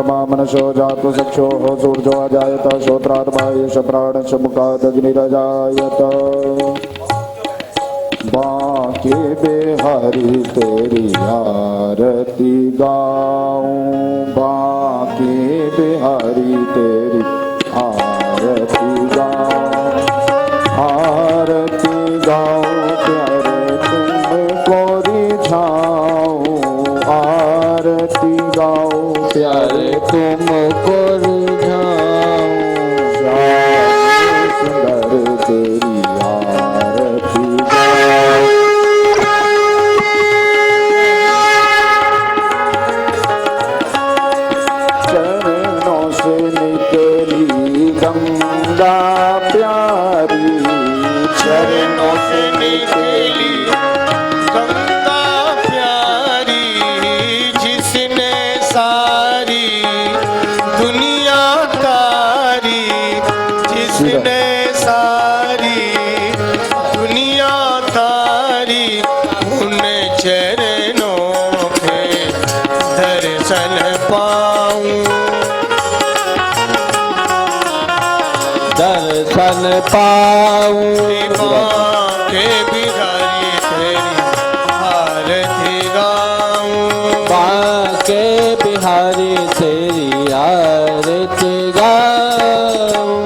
चंद्रमा मनसो जातु चक्षो सूर्यो अजायत श्रोत्रार्वायुष प्राणश मुखादग्निरजायत। बांके बिहारी तेरी आरती गाऊं, बांके बिहारी तेरी आरती गाऊं, आरती गाऊं प्यारे तुमको रिझाऊं, आरती गाऊं प्यारे तुमको रिझाऊं, श्याम सुंदर तेरी आरती गाऊं। चरणों से निकली गंगा प्यारी, चरणों से निकली गंगा प्यारी, जिसने सारी दुनिया तारी, जिसने सारी दुनिया तारी, उन चरणों के दर्शन पाऊं, दर्शन पाऊं। के बिहारी तेरी आरती गाऊं, बांके बिहारी तेरी आरती गाऊं।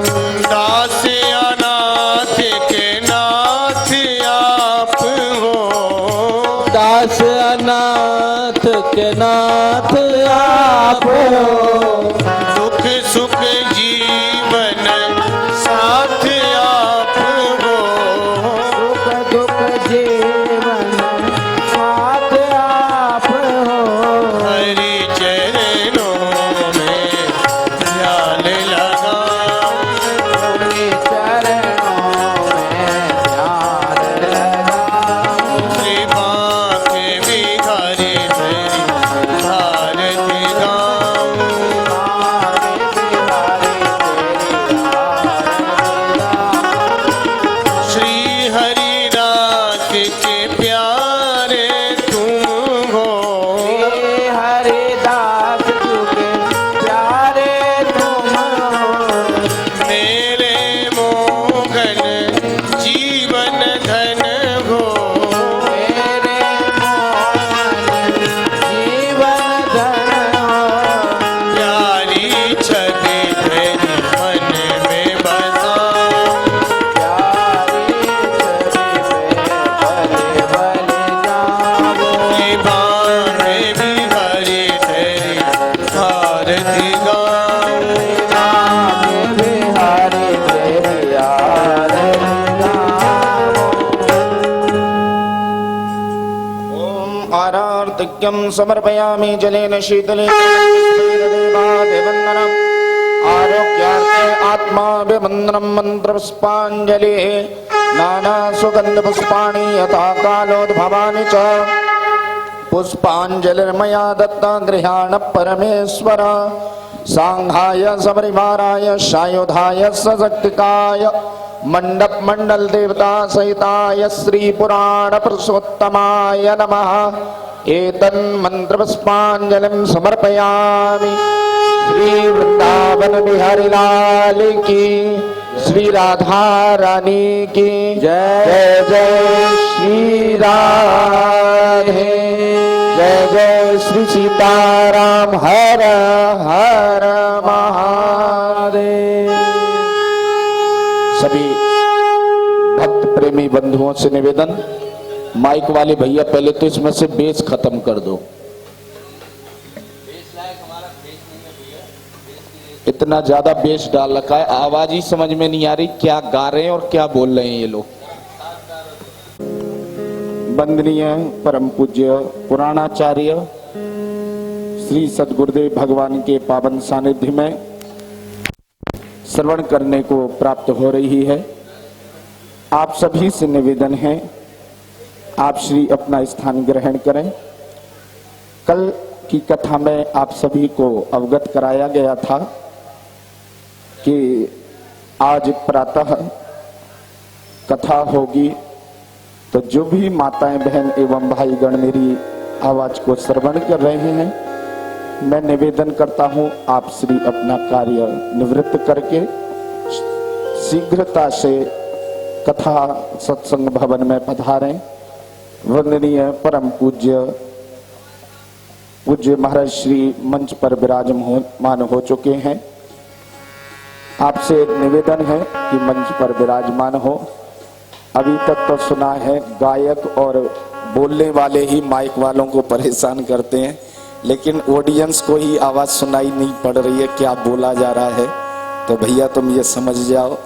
दास अनाथ के नाथ आप हो, दास अनाथ के नाथ आप हो, दुख सुख जीवन साथ आप हो, सुख दुख जीवन साथ आप हो। हरि चरणों में ध्यान लगाऊं, हरि चरणों में ध्यान लगाऊं। श्री बांके बिहारी तेरी आरती गाऊं, श्री हरिदास के प्यारे तुम हो, हरिदास के प्यारे तुम हो। मेरे मोगन जीवन धन हो, मेरे मोहन जीवन धन हो। प्यारी छवि तेरी मन में बसाऊं, प्यारी छवि पे बल बल जाओ। श्री बांके बिहारी तेरी आरती गाऊं, बांके बिहारी तेरी आरती गाऊं। ओम आरार्तिक्यं समर्पयामि जलेन शीतलेन देवादिवन्दनम् आरोग्यार्थे आत्माभिवन्दनं मन्त्रपुष्पाञ्जलिः नाना सुगन्धपुष्पाणि यथा कालोद्भवानि च पुष्पाञ्जलिर्मया दत्ता गृहाण परमेश्वर सांघाय सपरिवाराय सायुधाय सशक्तिकाय मंडप मंडल देवता सहिताय श्री पुराण पुरुषोत्तमाय नमः। एतन् मंत्र पुष्पाञ्जलिं समर्पयामि। श्री वृंदावन बिहारी लाल की, श्री राधा रानी की जय। जय श्री राधे, जय जय श्री सीताराम, हर हर महादेव। सभी भक्त प्रेमी बंधुओं से निवेदन, माइक वाले भैया पहले तो इसमें से बेस खत्म कर दो। इतना ज्यादा बेस डाल रखा है, आवाज ही समझ में नहीं आ रही क्या गा रहे हैं और क्या बोल रहे हैं ये लोग। वंदनीय परम पूज्य पुराणाचार्य श्री सद्गुरुदेव भगवान के पावन सानिध्य में श्रवण करने को प्राप्त हो रही है। आप सभी से निवेदन है, आप श्री अपना स्थान ग्रहण करें। कल की कथा में आप सभी को अवगत कराया गया था कि आज प्रातः कथा होगी, तो जो भी माताएं बहन एवं भाईगण मेरी आवाज को श्रवण कर रहे हैं, मैं निवेदन करता हूं आप श्री अपना कार्य निवृत्त करके शीघ्रता से कथा सत्संग भवन में पधारें। वंदनीय परम पूज्य महाराज श्री मंच पर विराजमान हो चुके हैं। आपसे एक निवेदन है कि मंच पर विराजमान हो। अभी तक तो सुना है गायक और बोलने वाले ही माइक वालों को परेशान करते हैं, लेकिन ऑडियंस को ही आवाज सुनाई नहीं पड़ रही है क्या बोला जा रहा है। तो भैया तुम ये समझ जाओ।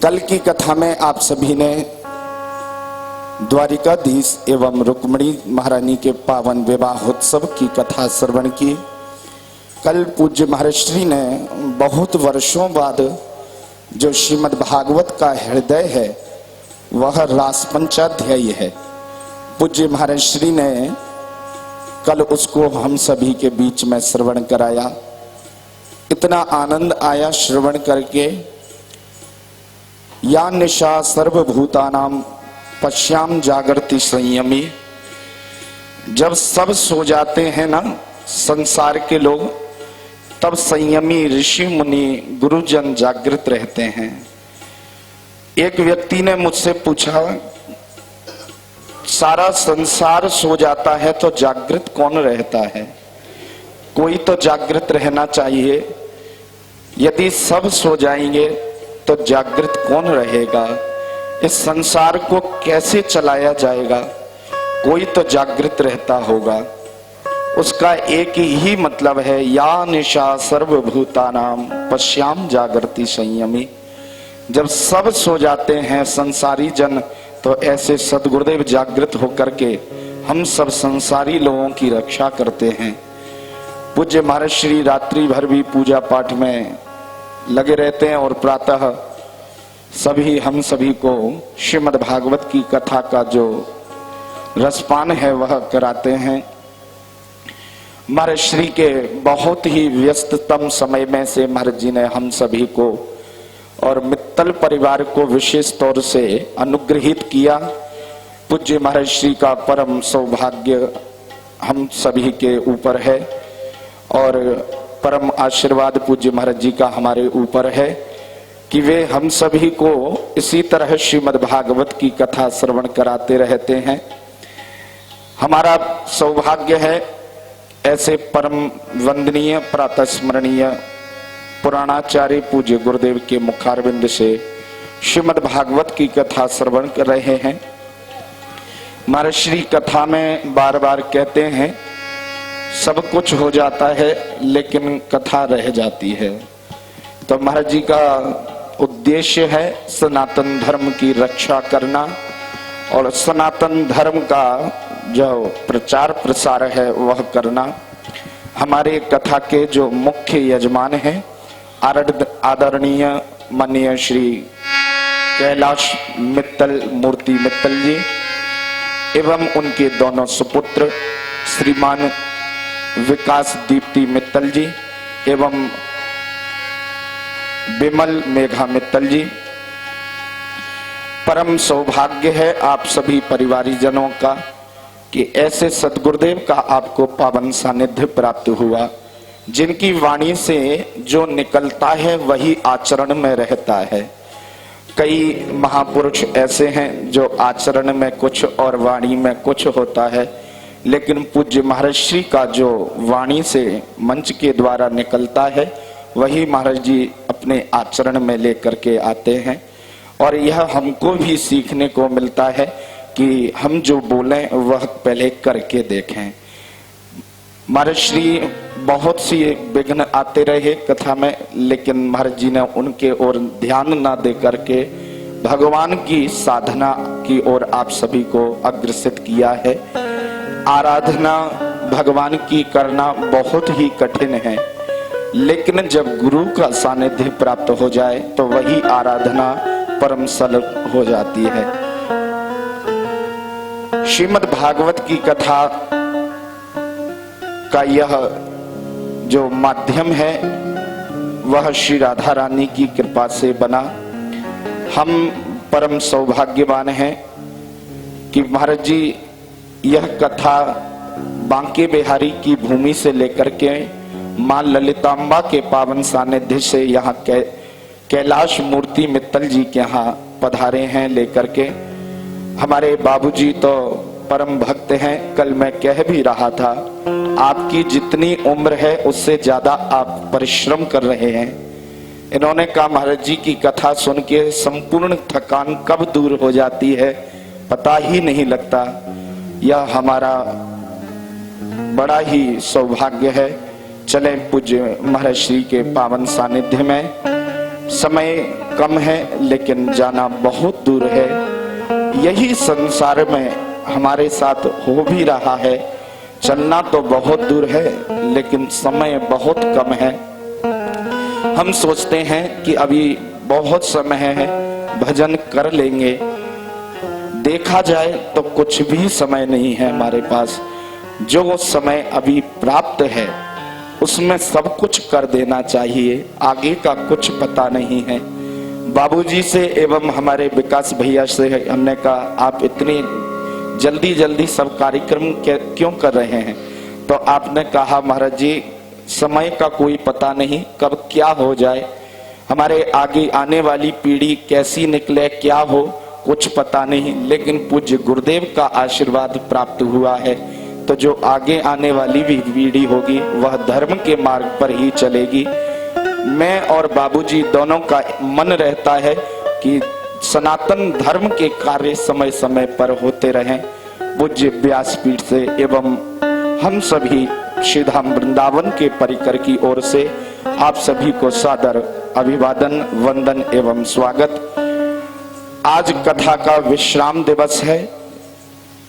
कल की कथा में आप सभी ने द्वारिकाधीश एवं रुक्मिणी महारानी के पावन विवाहोत्सव की कथा श्रवण की। कल पूज्य महाराज श्री ने बहुत वर्षों बाद जो श्रीमद् भागवत का हृदय है वह रास पंचाध्यायी है। पूज्य महाराज श्री ने कल उसको हम सभी के बीच में श्रवण कराया। इतना आनंद आया श्रवण करके। या निशा सर्वभूतानां पश्याम जागृति संयमी। जब सब सो जाते हैं ना संसार के लोग, तब संयमी ऋषि मुनि गुरुजन जागृत रहते हैं। एक व्यक्ति ने मुझसे पूछा, सारा संसार सो जाता है तो जागृत कौन रहता है? कोई तो जागृत रहना चाहिए। यदि सब सो जाएंगे तो जागृत कौन रहेगा? इस संसार को कैसे चलाया जाएगा? कोई तो जागृत रहता होगा। उसका एक ही मतलब है, या निशा सर्वभूतानां पश्याम जागृति संयमी। जब सब सो जाते हैं संसारी जन, तो ऐसे सद्गुरुदेव जागृत होकर के हम सब संसारी लोगों की रक्षा करते हैं। पूज्य महाराज श्री रात्रि भर भी पूजा पाठ में लगे रहते हैं और प्रातः हम सभी को श्रीमद् भागवत की कथा का जो रसपान है वह कराते हैं। महाराज श्री के बहुत ही व्यस्ततम समय में से महाराज जी ने हम सभी को और मित्तल परिवार को विशेष तौर से अनुग्रहित किया। पूज्य महाराज श्री का परम सौभाग्य हम सभी के ऊपर है और परम आशीर्वाद पूज्य महाराज जी का हमारे ऊपर है कि वे हम सभी को इसी तरह श्रीमद् भागवत की कथा श्रवण कराते रहते हैं। हमारा सौभाग्य है ऐसे परम वंदनीय प्रातस्मरणीय पुराणाचार्य पूज्य गुरुदेव के मुखारविंद से श्रीमद् भागवत की कथा श्रवण कर रहे हैं। महाराज श्री कथा में बार बार कहते हैं, सब कुछ हो जाता है लेकिन कथा रह जाती है। तो महाराज जी का उद्देश्य है सनातन धर्म की रक्षा करना और सनातन धर्म का जो प्रचार प्रसार है वह करना। हमारे कथा के जो मुख्य यजमान हैं आदरणीय माननीय श्री कैलाश मित्तल मूर्ति मित्तल जी एवं उनके दोनों सुपुत्र श्रीमान विकास दीप्ति मित्तल जी एवं विमल मेघा मित्तल जी। परम सौभाग्य है आप सभी परिवारीजनों का कि ऐसे सद्गुरुदेव का आपको पावन सानिध्य प्राप्त हुआ, जिनकी वाणी से जो निकलता है वही आचरण में रहता है। कई महापुरुष ऐसे हैं जो आचरण में कुछ और वाणी में कुछ होता है, लेकिन पूज्य महाराज श्री का जो वाणी से मंच के द्वारा निकलता है वही महाराज जी अपने आचरण में लेकर के आते हैं। और यह हमको भी सीखने को मिलता है कि हम जो बोलें वह पहले करके देखें। महाराज श्री बहुत सी विघ्न आते रहे कथा में, लेकिन महाराज जी ने उनके ओर ध्यान न दे करके भगवान की साधना की ओर आप सभी को अग्रसित किया है। आराधना भगवान की करना बहुत ही कठिन है, लेकिन जब गुरु का सानिध्य प्राप्त हो जाए तो वही आराधना परम सरल हो जाती है। श्रीमद् भागवत की कथा का यह जो माध्यम है वह श्री राधा रानी की कृपा से बना। हम परम सौभाग्यवान हैं कि महाराज जी यह कथा बांके बिहारी की भूमि से लेकर के मां ललितांबा के पावन सानिध्य से यहाँ कैलाश मूर्ति मित्तल जी के यहाँ पधारे हैं लेकर के। हमारे बाबूजी तो परम भक्त हैं। कल मैं कह भी रहा था, आपकी जितनी उम्र है उससे ज्यादा आप परिश्रम कर रहे हैं। इन्होंने कहा महाराज जी की कथा सुन के संपूर्ण थकान कब दूर हो जाती है पता ही नहीं लगता। यह हमारा बड़ा ही सौभाग्य है। चले पूज्य महाराज श्री के पावन सानिध्य में। समय कम है लेकिन जाना बहुत दूर है। यही संसार में हमारे साथ हो भी रहा है। चलना तो बहुत दूर है लेकिन समय बहुत कम है। हम सोचते हैं कि अभी बहुत समय है, भजन कर लेंगे। देखा जाए तो कुछ भी समय नहीं है हमारे पास। जो समय अभी प्राप्त है उसमें सब कुछ कर देना चाहिए, आगे का कुछ पता नहीं है। बाबूजी से एवं हमारे विकास भैया से हमने कहा आप इतनी जल्दी जल्दी सब कार्यक्रम क्यों कर रहे हैं? तो आपने कहा महाराज जी समय का कोई पता नहीं, कब क्या हो जाए, हमारे आगे आने वाली पीढ़ी कैसी निकले, क्या हो, कुछ पता नहीं। लेकिन पूज्य गुरुदेव का आशीर्वाद प्राप्त हुआ है तो जो आगे आने वाली भी पीढ़ी होगी वह धर्म के मार्ग पर ही चलेगी। मैं और बाबूजी दोनों का मन रहता है कि सनातन धर्म के कार्य समय समय पर होते रहें। पूज्य व्यासपीठ से एवं हम सभी श्रीधाम वृंदावन के परिकर की ओर से आप सभी को सादर अभिवादन, वंदन एवं स्वागत। आज कथा का विश्राम दिवस है।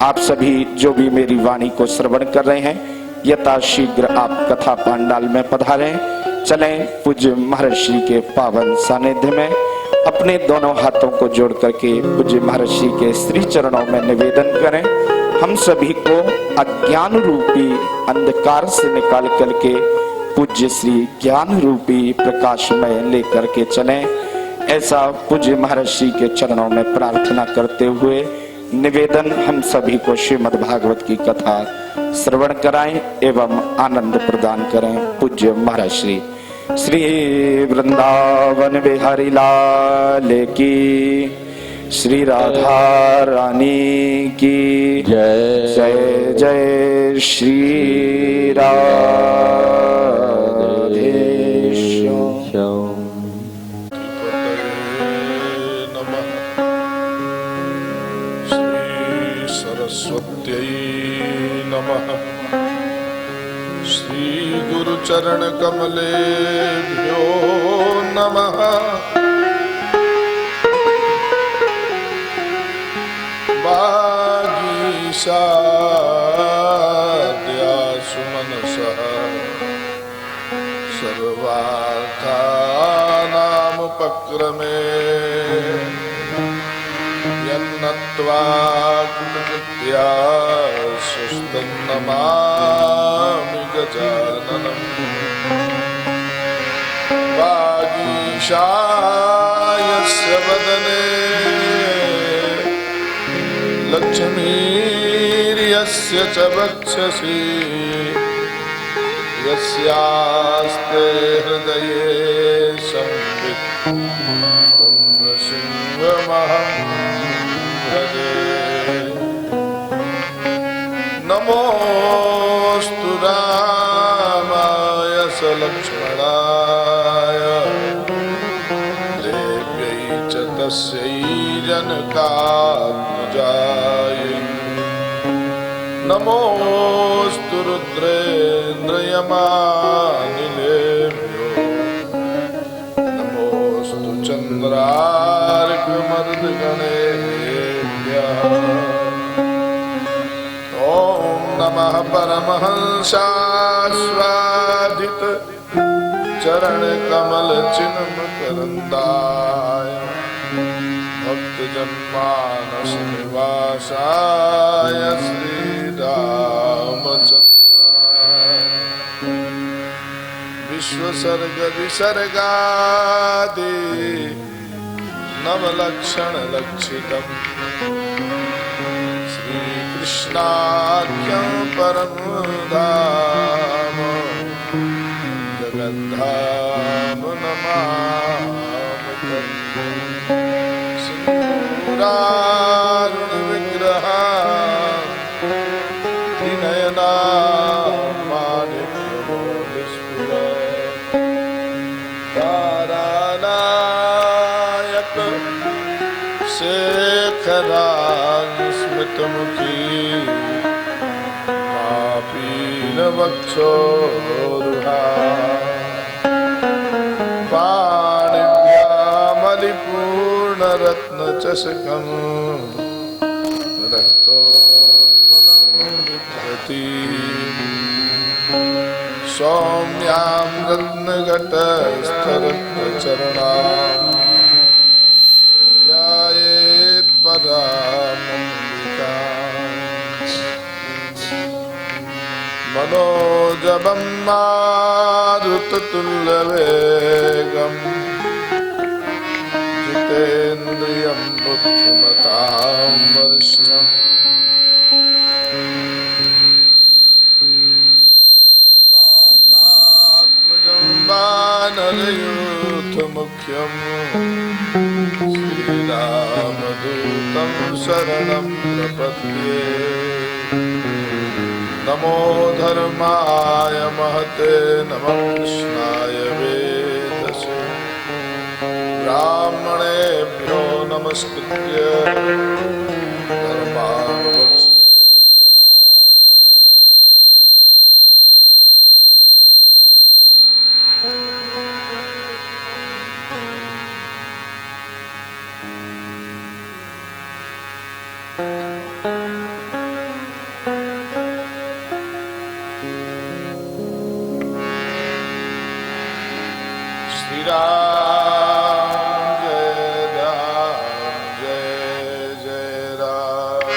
आप सभी जो भी मेरी वाणी को श्रवण कर रहे हैं यथाशीघ्र आप कथा पांडाल में पधारें। चलें पूज्य महर्षि के पावन सानिध्य में। अपने दोनों हाथों को जोड़ करके पूज्य महर्षि के श्री चरणों में निवेदन करें। हम सभी को अज्ञान रूपी अंधकार से निकाल करके पूज्य श्री ज्ञान रूपी प्रकाश में लेकर के चलें। ऐसा पूज्य महर्षि के चरणों में प्रार्थना करते हुए निवेदन हम सभी को श्रीमद् भागवत की कथा श्रवण कराएं एवं आनंद प्रदान करें। पूज्य महर्षि श्री वृंदावन बिहारी लाल की, श्री राधा रानी की जय जय जय श्री राधेश्याम। सरस्वत्यै नमः। श्री गुरुचरण कमलेभ्यो नमः। वागीशाद्यासु मनसः सर्वार्थानामुपक्रमे यन्नत्वा कृतकृत्या सुस्तन्नमामि गजाननम्। वागीशायस्य वदने लक्ष्मीर्यस्य च वक्षसि यस्यास्ते हृदये संवित् सिंहमहं भजे। नमोऽस्तु रामाय स लक्ष्मणाय देव्यै च तस्यै जनकात्मजायै। नमोऽस्तु रुद्रेन्द्रयमानिलेभ्यो। नमोऽस्तु चन्द्रार्कमर्दगणेभ्यः। ॐ नमः परमहंसास्वादित चरणकमलचिन्मकरन्दाय भक्तजन्मानस निवासाय श्रीरामचन्द्राय। विश्वसर्ग विसर्गादि नवलक्षणलक्षितम्। कृष्णाख्यं परम धाम जगद्धाम नमामि सिंदूरारुण विग्रहा त्रिनयना तारानायक शेखरां स्मितमुखी पीनवक्षोरुहा पाणिभ्यामलिपूर्णरत्नचषकम् रक्तोत्पलं बिभ्रति सौम्यां रत्नघटस्थरत्नचरणां ध्यायेत् परामम्बिकाम् मनोजवं मारुततुल्यवेगम् जितेन्द्रियं बुद्धिमतां वरिष्ठम् वानरयूथमुख्यं श्रीरामदूतं शरणं प्रपद्ये नमो धर्माय महते नमः कृष्णाय वेदसे ब्राह्मणेभ्यो नमस्कृत्य धर्मावलम्बे श्री राम जय जय राम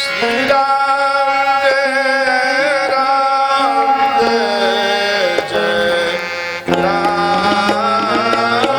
श्री राम जय जय राम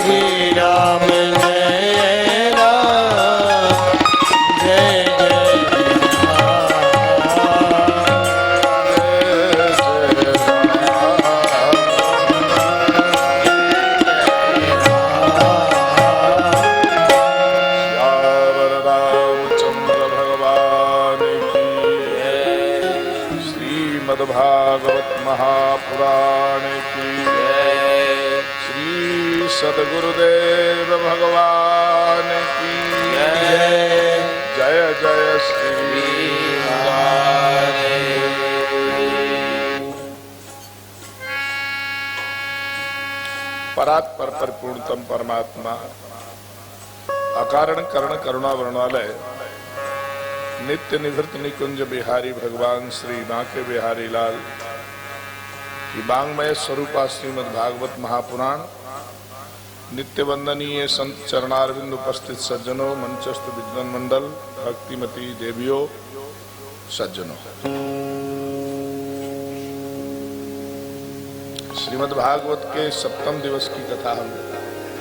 श्री राम जय राम जय श्यावर रामचंद्र भगवान की श्रीमद्भागवत महापुराण की श्री सद्गुरुदेव भगवान की जय जय श्री परात्पर परिपूर्णतम परमात्मा अकारण करण करुणा वर्णालय नित्य निवृत्त निकुंज बिहारी भगवान श्री बांके बिहारी लाल की बांगमय स्वरूपा श्रीमद् भागवत महापुराण नित्य वंदनीय संत चरणारविंद उपस्थित सज्जनों, मंचस्थ विद्वान मंडल, भक्तिमती देवियों, सज्जनों, श्रीमद् भागवत के सप्तम दिवस की कथा हम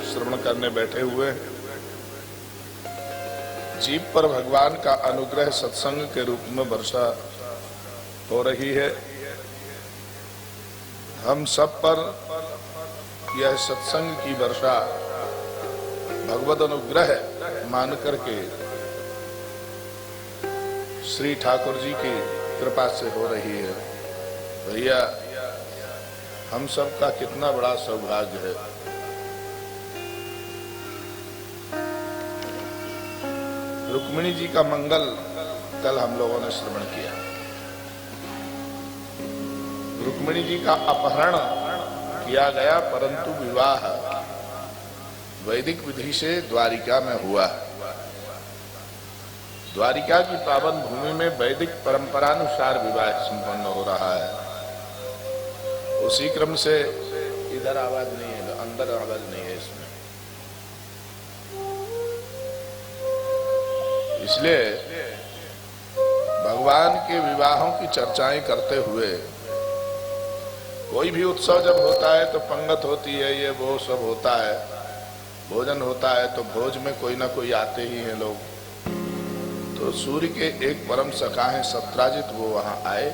श्रवण करने बैठे हुए हैं। जीव पर भगवान का अनुग्रह सत्संग के रूप में वर्षा हो रही है। हम सब पर यह सत्संग की वर्षा भगवद अनुग्रह मान करके श्री ठाकुर जी की कृपा से हो रही है। भैया, हम सब का कितना बड़ा सौभाग्य है। रुक्मिणी जी का मंगल कल हम लोगों ने श्रवण किया। रुक्मिणी जी का अपहरण किया गया, परंतु विवाह वैदिक विधि से द्वारिका में हुआ। द्वारिका की पावन भूमि में वैदिक परंपरानुसार विवाह संपन्न हो रहा है। उसी क्रम से इधर आवाज नहीं है, अंदर आवाज नहीं है इसमें, इसलिए भगवान के विवाहों की चर्चाएं करते हुए कोई भी उत्सव जब होता है तो पंगत होती है, ये वो सब होता है, भोजन होता है, तो भोज में कोई ना कोई आते ही हैं लोग। तो सूर्य के एक परम सखा हैं सत्राजित, वो वहां आए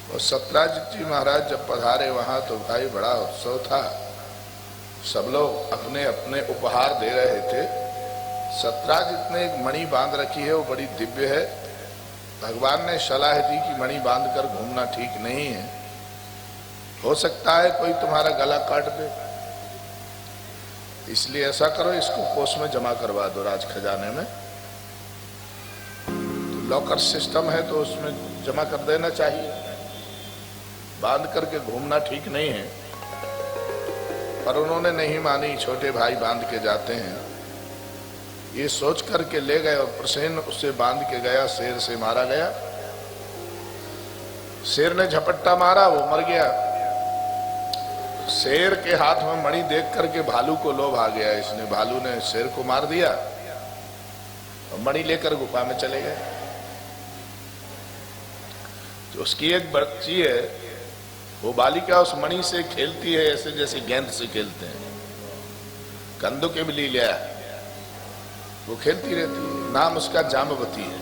और सत्राजित जी महाराज जब पधारे वहां तो भाई बड़ा उत्सव था। सब लोग अपने अपने उपहार दे रहे थे। सत्राजित ने एक मणि बांध रखी है, वो बड़ी दिव्य है। भगवान ने सलाह दी कि मणि बांधकर घूमना ठीक नहीं है, हो सकता है कोई तुम्हारा गला काट दे, इसलिए ऐसा करो, इसको कोष में जमा करवा दो, राज खजाने में। तो लॉकर सिस्टम है तो उसमें जमा कर देना चाहिए, बांध करके घूमना ठीक नहीं है। पर उन्होंने नहीं मानी, छोटे भाई बांध के जाते हैं, ये सोच करके ले गए और प्रसेन उससे बांध के गया। शेर से मारा गया, शेर ने झपट्टा मारा, वो मर गया। शेर के हाथ में मणि देख करके भालू को लोभ आ गया, इसने भालू ने शेर को मार दिया और मणि लेकर गुफा में चले गए। तो उसकी एक बच्ची है, वो बालिका उस मणि से खेलती है ऐसे जैसे गेंद से खेलते हैं, कंदों के भी ले लिया, वो खेलती रहती है। नाम उसका जाम्बवती है।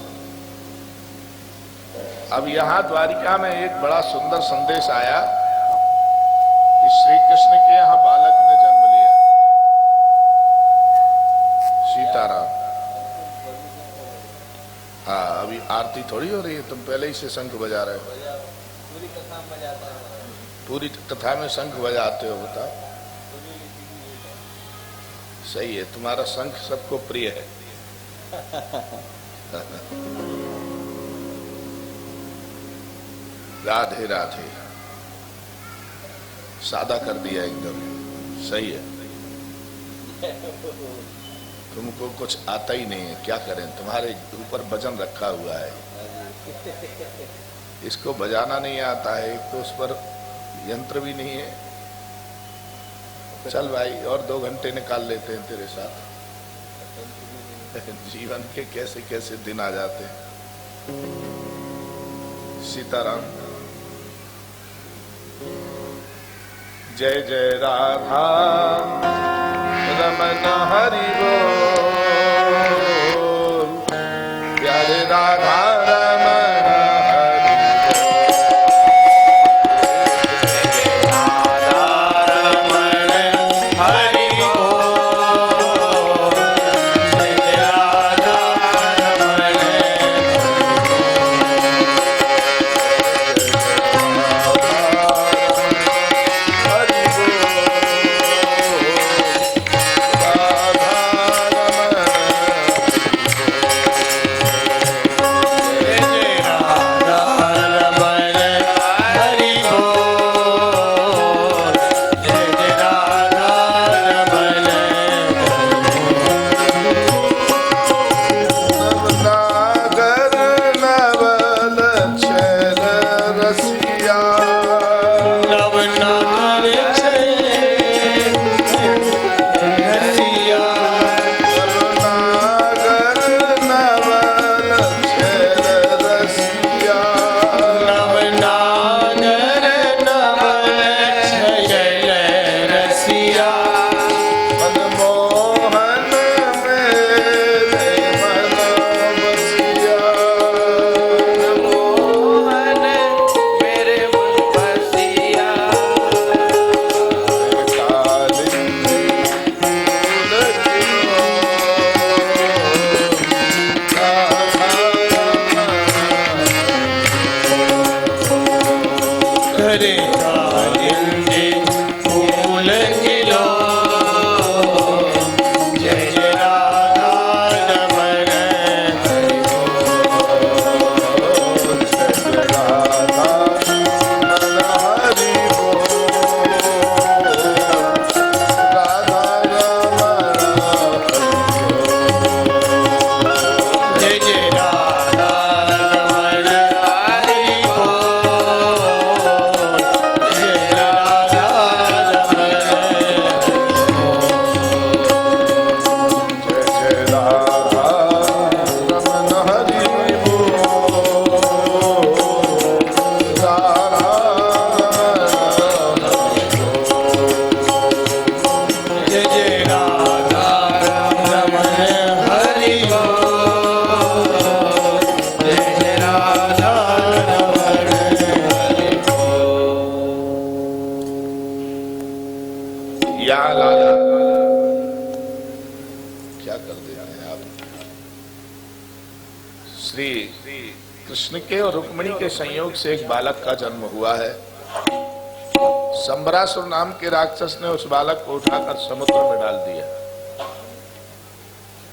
अब यहां द्वारिका में एक बड़ा सुंदर संदेश आया कि श्री कृष्ण के यहां बालक ने जन्म लिया, सीताराम। हाँ, अभी आरती थोड़ी हो रही है, तुम पहले ही से शंख बजा रहे हो। पूरी कथा में शंख बजाते हो, बताओ। सही है, तुम्हारा शंख सबको प्रिय है। राधे राधे, सादा कर दिया एकदम, सही है। तुमको कुछ आता ही नहीं है, क्या करें, तुम्हारे ऊपर वजन रखा हुआ है, इसको बजाना नहीं आता है, एक तो उस पर यंत्र भी नहीं है। चल भाई, और 2 घंटे निकाल लेते हैं तेरे साथ। जीवन के कैसे कैसे दिन आ जाते हैं। सीताराम। जय जय राधा रमन हरि बोल, प्यारे राधा रमन कृष्ण के और रुक्मिणी के संयोग से एक बालक का जन्म हुआ है। संबरासुर नाम के राक्षस ने उस बालक को उठाकर समुद्र में डाल दिया।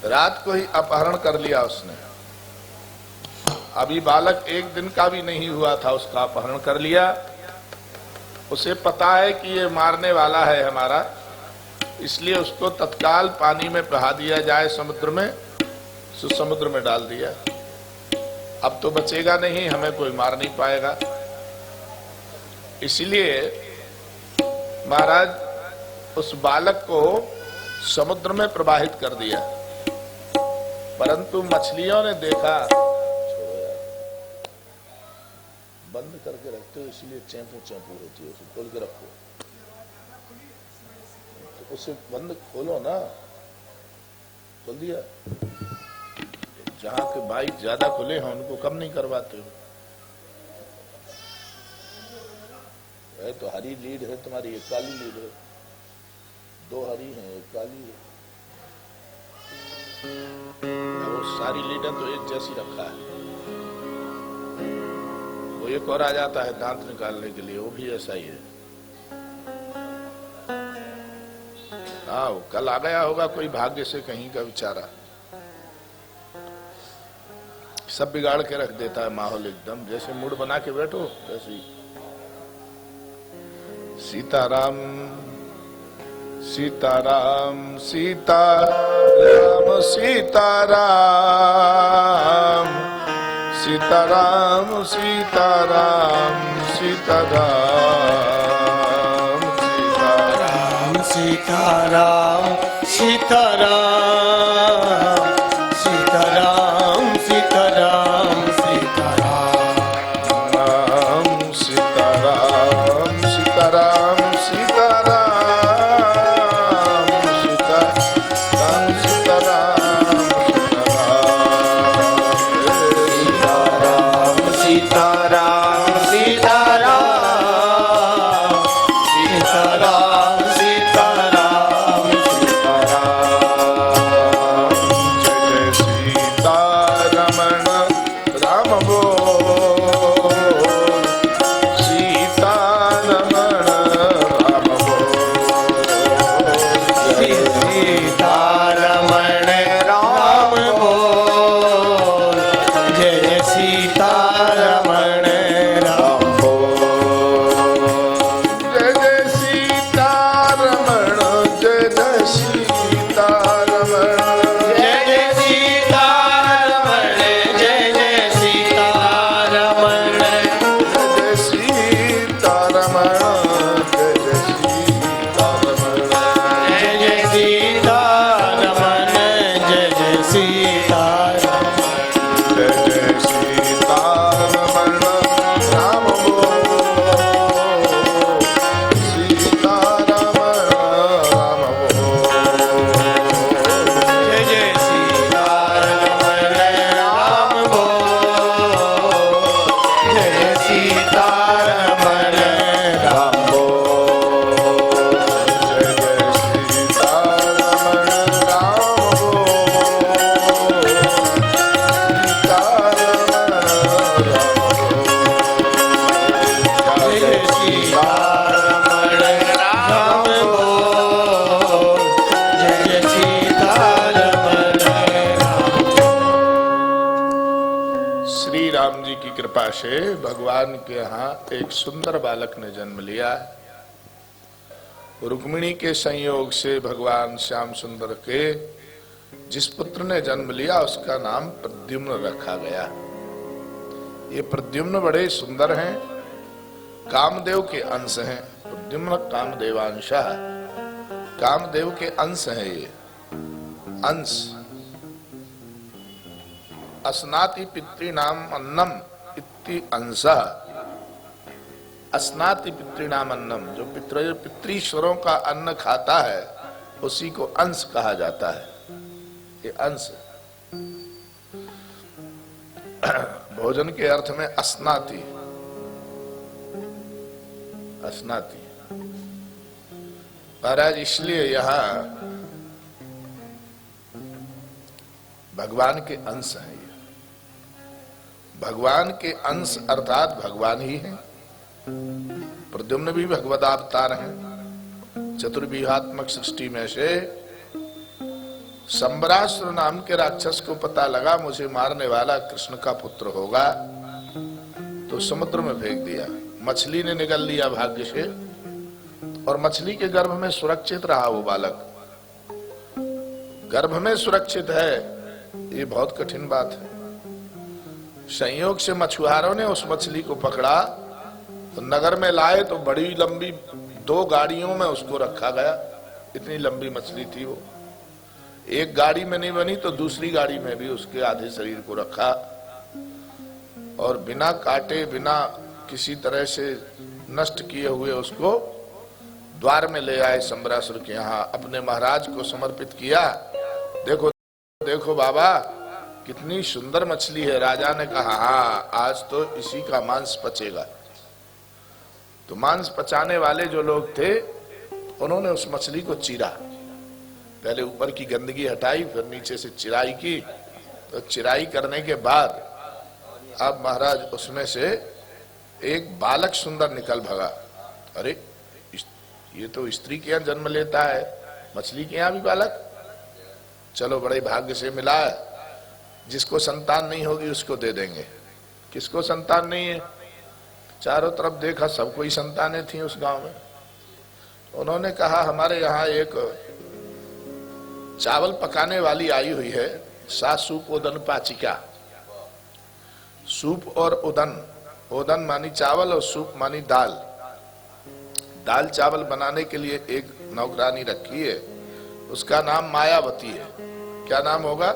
रात को ही अपहरण कर लिया उसने। अभी बालक एक दिन का भी नहीं हुआ था, उसका अपहरण कर लिया। उसे पता है कि ये मारने वाला है हमारा, इसलिए उसको तत्काल पानी में बहा दिया जाए समुद्र में। सो समुद्र में डाल दिया। अब तो बचेगा नहीं, हमें कोई मार नहीं पाएगा। इसलिए महाराज उस बालक को समुद्र में प्रवाहित कर दिया। परंतु मछलियों ने देखा, बंद करके रखते हो इसलिए चैंपू चैंपू होती है, उसे खोल के रखो। तो उसे बंद खोलो ना, खोल दिया। जहां के बाइक ज्यादा खुले हैं उनको कम नहीं करवाते हो। तो हरी लीड है तुम्हारी, एक काली लीड है। दो हरी हैं, एक काली है। वो सारी लीडें तो एक जैसी रखा है। वो एक और आ जाता है दांत निकालने के लिए, वो भी ऐसा ही है। हाँ, कल आ गया होगा कोई भाग्य से कहीं का बेचारा, सब बिगाड़ के रख देता है माहौल एकदम। जैसे मूड बना के बैठो वैसे ही। सीताराम सीताराम सीताराम सीताराम सीताराम सीताराम सीताराम सीताराम सीताराम सीताराम सीताराम सीताराम सीताराम सीताराम सीताराम सीताराम से भगवान के यहाँ एक सुंदर बालक ने जन्म लिया है। रुक्मिणी के संयोग से भगवान श्याम सुंदर के जिस पुत्र ने जन्म लिया उसका नाम प्रद्युम्न रखा गया। ये प्रद्युम्न बड़े सुंदर हैं, कामदेव के अंश हैं। प्रद्युम्न कामदेवांशः, कामदेव के अंश हैं ये अंश। अस्नाति पितृणाम अन्नम इति अंशः, अस्नाति पितृणाम अन्नम, जो पितृश्वरों का अन्न खाता है उसी को अंश कहा जाता है। ये अंश भोजन के अर्थ में अस्नाति, अस्नाति। महाराज इसलिए यहां भगवान के अंश हैं। भगवान के अंश अर्थात भगवान ही हैं। प्रद्युम्न भी भगवदावतार हैं। चतुर्व्यूहात्मक सृष्टि में से संबरासुर नाम के राक्षस को पता लगा मुझे मारने वाला कृष्ण का पुत्र होगा, तो समुद्र में फेंक दिया। मछली ने निगल लिया भाग्य से, और मछली के गर्भ में सुरक्षित रहा वो बालक। गर्भ में सुरक्षित है, ये बहुत कठिन बात है। संयोग से मछुआरों ने उस मछली को पकड़ा, तो नगर में लाए तो बड़ी लंबी 2 गाड़ियों में उसको रखा गया। इतनी लंबी मछली थी वो। एक गाड़ी में नहीं बनी तो दूसरी गाड़ी में भी उसके आधे शरीर को रखा, और बिना काटे बिना किसी तरह से नष्ट किए हुए उसको द्वार में ले आए संबरासुर के यहाँ। अपने महाराज को समर्पित किया। देखो देखो बाबा कितनी सुंदर मछली है। राजा ने कहा हाँ, आज तो इसी का मांस पचेगा। तो मांस पचाने वाले जो लोग थे उन्होंने उस मछली को चीरा। पहले ऊपर की गंदगी हटाई, फिर नीचे से चिराई की। तो चिराई करने के बाद अब महाराज उसमें से एक बालक सुंदर निकल भगा। अरे ये तो स्त्री के यहाँ जन्म लेता है, मछली के यहाँ भी बालक। चलो बड़े भाग्य से मिला है। जिसको संतान नहीं होगी उसको दे देंगे। किसको संतान नहीं है? चारों तरफ देखा, सबको ही संतानें थी उस गांव में। उन्होंने कहा हमारे यहाँ एक चावल पकाने वाली आई हुई है, सा सूप उदन पाचिका। सूप और उदन, उदन मानी चावल और सूप मानी दाल। दाल चावल बनाने के लिए एक नौकरानी रखी है, उसका नाम मायावती है। क्या नाम होगा?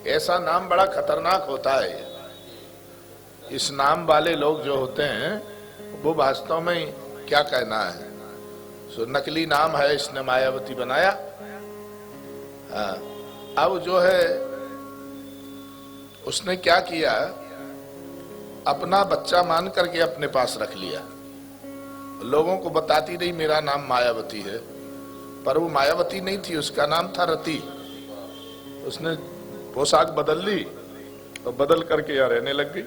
ऐसा नाम बड़ा खतरनाक होता है। इस नाम वाले लोग जो होते हैं वो वास्तव में क्या कहना है, सो नकली नाम है, इसने मायावती बनाया। हाँ, अब जो है उसने क्या किया, अपना बच्चा मान करके अपने पास रख लिया। लोगों को बताती रही मेरा नाम मायावती है, पर वो मायावती नहीं थी, उसका नाम था रति। उसने पोशाक बदल ली और बदल करके यहाँ रहने लग गई।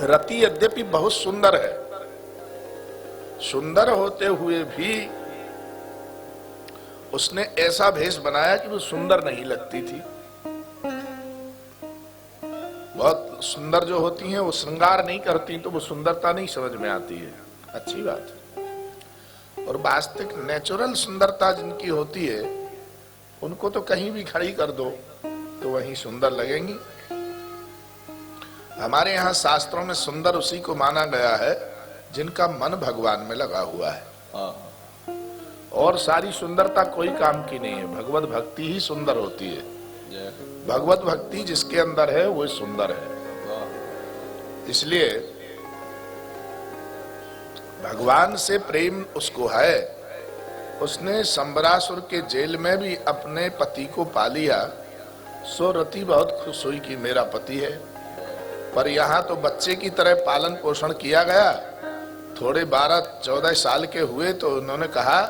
रति यद्यपि बहुत सुंदर है, सुंदर होते हुए भी उसने ऐसा भेष बनाया कि वो सुंदर नहीं लगती थी। बहुत सुंदर जो होती हैं वो श्रृंगार नहीं करती, तो वो सुंदरता नहीं समझ में आती है। अच्छी बात है। और वास्तविक नेचुरल सुंदरता जिनकी होती है उनको तो कहीं भी खड़ी कर दो तो वहीं सुंदर लगेंगी। हमारे यहाँ शास्त्रों में सुंदर उसी को माना गया है जिनका मन भगवान में लगा हुआ है। और सारी सुंदरता कोई काम की नहीं है, भगवत भक्ति ही सुंदर होती है। भगवत भक्ति जिसके अंदर है वो सुंदर है। इसलिए भगवान से प्रेम उसको है। उसने संबरासुर के जेल में भी अपने पति को पा लिया। सो रति बहुत खुश हुई कि मेरा पति है। पर यहाँ तो बच्चे की तरह पालन पोषण किया गया। थोड़े 12-14 साल के हुए तो उन्होंने कहा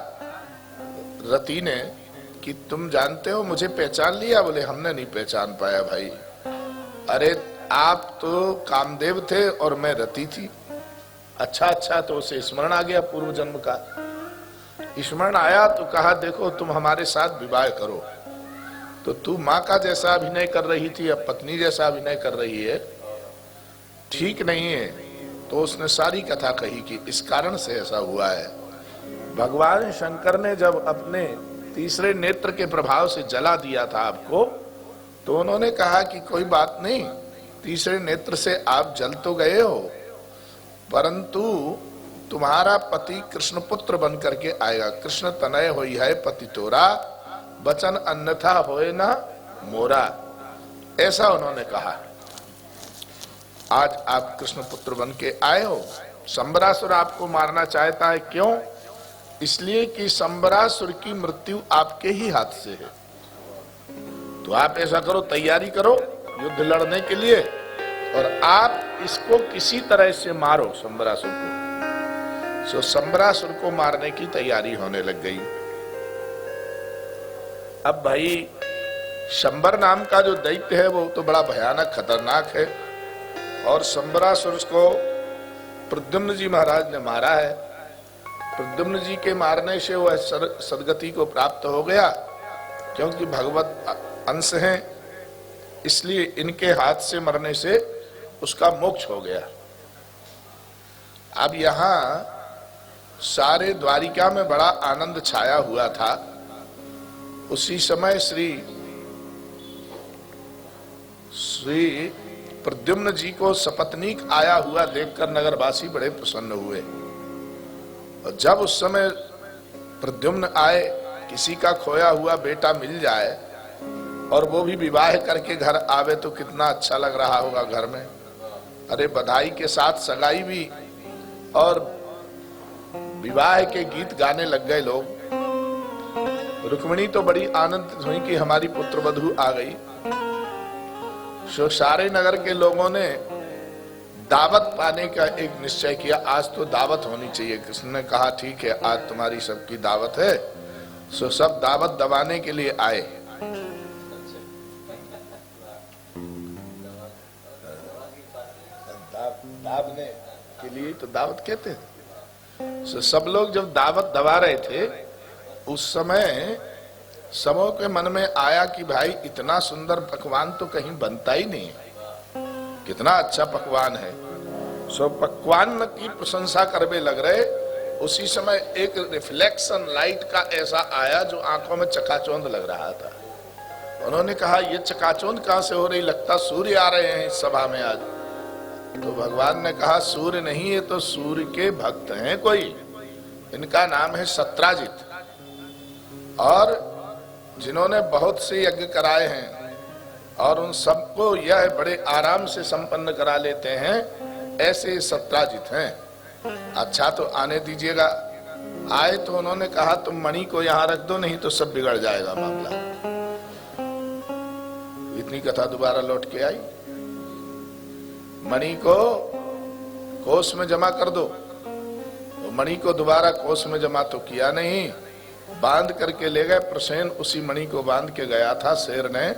रति ने कि तुम जानते हो मुझे पहचान लिया? बोले हमने नहीं पहचान पाया भाई। अरे आप तो कामदेव थे और मैं रति थी। अच्छा अच्छा, तो उसे स्मरण आ गया पूर्व जन्म का। स्मरण आया तो कहा देखो तुम हमारे साथ विवाह करो। तो तू माँ का जैसा अभिनय कर रही थी अब पत्नी जैसा अभिनय कर रही है, ठीक नहीं है। तो उसने सारी कथा कही कि इस कारण से ऐसा हुआ है। भगवान शंकर ने जब अपने तीसरे नेत्र के प्रभाव से जला दिया था आपको, तो उन्होंने कहा कि कोई बात नहीं, तीसरे नेत्र से आप जल तो गए हो, परंतु तुम्हारा पति कृष्ण पुत्र बन करके आएगा। कृष्ण तनय होई है पति तोरा, वचन अन्यथा होए ना मोरा, ऐसा उन्होंने कहा। आज आप कृष्ण पुत्र बन के आए हो। संबरासुर आपको मारना चाहता है, क्यों? इसलिए कि संबरासुर की मृत्यु आपके ही हाथ से है। तो आप ऐसा करो, तैयारी करो युद्ध लड़ने के लिए, और आप इसको किसी तरह से मारो संबरासुर को। सो संबरासुर को मारने की तैयारी होने लग गई। अब भाई शंबर नाम का जो दैत्य है वो तो बड़ा भयानक खतरनाक है, और संबरासुर को प्रद्युम्न जी महाराज ने मारा है। प्रद्युम्न जी के मारने से वह सदगति को प्राप्त हो गया, क्योंकि भगवत अंश हैं, इसलिए इनके हाथ से मरने से उसका मोक्ष हो गया। अब यहां सारे द्वारिका में बड़ा आनंद छाया हुआ था। उसी समय श्री प्रद्युम्न जी को सपत्नीक आया हुआ देखकर नगरवासी बड़े प्रसन्न हुए। और जब उस समय प्रद्युम्न आए, किसी का खोया हुआ बेटा मिल जाए और वो भी विवाह करके घर आवे तो कितना अच्छा लग रहा होगा घर में। अरे बधाई के साथ सगाई भी, और विवाह के गीत गाने लग गए लोग। रुक्मिणी तो बड़ी आनंदित हुई कि हमारी पुत्रवधू आ गई। सो सारे नगर के लोगों ने दावत पाने का एक निश्चय किया, आज तो दावत होनी चाहिए। कृष्ण ने कहा ठीक है, आज तुम्हारी सबकी दावत है। सो सब दावत दबाने के लिए आए। दावने के लिए तो दावत कहते हैं। सो सब लोग जब दावत दबा रहे थे, उस समय सबों के मन में आया कि भाई इतना सुंदर पकवान तो कहीं बनता ही नहीं, कितना अच्छा पकवान है। सो पकवान की प्रशंसा करने लग रहे। उसी समय एक रिफ्लेक्शन लाइट का ऐसा आया जो आंखों में चकाचौंध लग रहा था। उन्होंने कहा ये चकाचौंध कहां से हो रही, लगता सूर्य आ रहे हैं इस सभा में आज। तो भगवान ने कहा सूर्य नहीं, ये तो सूर्य के भक्त हैं कोई, इनका नाम है सत्राजित, और जिन्होंने बहुत से यज्ञ कराए हैं और उन सबको यह बड़े आराम से संपन्न करा लेते हैं, ऐसे सत्राजित हैं। अच्छा तो आने दीजिएगा। आए तो उन्होंने कहा तुम मणि को यहां रख दो, नहीं तो सब बिगड़ जाएगा मामला। इतनी कथा दोबारा लौट के आई। मणि को कोष में जमा कर दो। तो मणि को दोबारा कोष में जमा तो किया नहीं, बांध करके ले गए। प्रसेन उसी मणि को बांध के गया था, शेर ने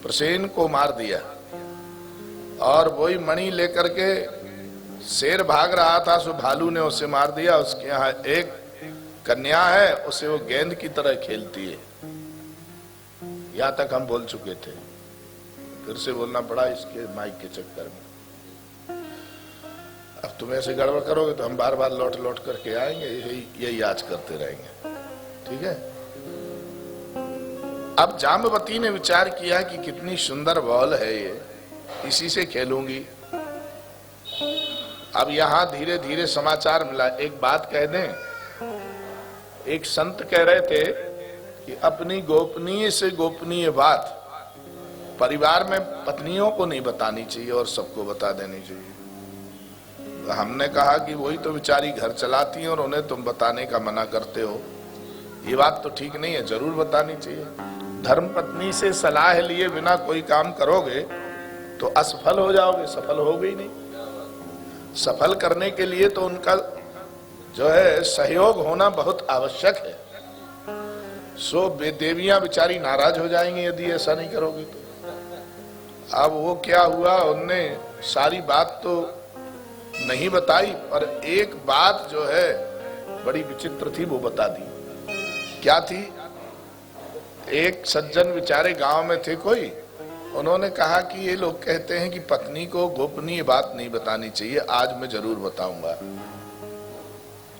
प्रसेन को मार दिया, और वही मणि लेकर के शेर भाग रहा था, सो भालू ने उसे मार दिया। उसके यहाँ एक कन्या है, उसे वो गेंद की तरह खेलती है। यहां तक हम बोल चुके थे, फिर से बोलना पड़ा इसके माइक के चक्कर में। अब तुम ऐसे गड़बड़ करोगे तो हम बार बार लौट लौट करके आएंगे, यही आज करते रहेंगे, ठीक है। अब जाम्बवती ने विचार किया कि कितनी सुंदर बॉल है ये, इसी से खेलूंगी। अब यहां धीरे धीरे समाचार मिला। एक बात कह दें, एक संत कह रहे थे कि अपनी गोपनीय से गोपनीय बात परिवार में पत्नियों को नहीं बतानी चाहिए और सबको बता देनी चाहिए। तो हमने कहा कि वही तो बेचारी घर चलाती हैं और उन्हें तुम बताने का मना करते हो, ये बात तो ठीक नहीं है, जरूर बतानी चाहिए। धर्म पत्नी से सलाह लिए बिना कोई काम करोगे तो असफल हो जाओगे, सफल होगे ही नहीं। सफल करने के लिए तो उनका जो है सहयोग होना बहुत आवश्यक है। सो देवियां बेचारी नाराज हो जाएंगी यदि ऐसा नहीं करोगे तो। अब वो क्या हुआ, उनने सारी बात तो नहीं बताई, पर एक बात जो है बड़ी विचित्र थी वो बता दी। क्या थी? एक सज्जन बेचारे गांव में थे कोई, उन्होंने कहा कि ये लोग कहते हैं कि पत्नी को गोपनीय बात नहीं बतानी चाहिए, आज मैं जरूर बताऊंगा।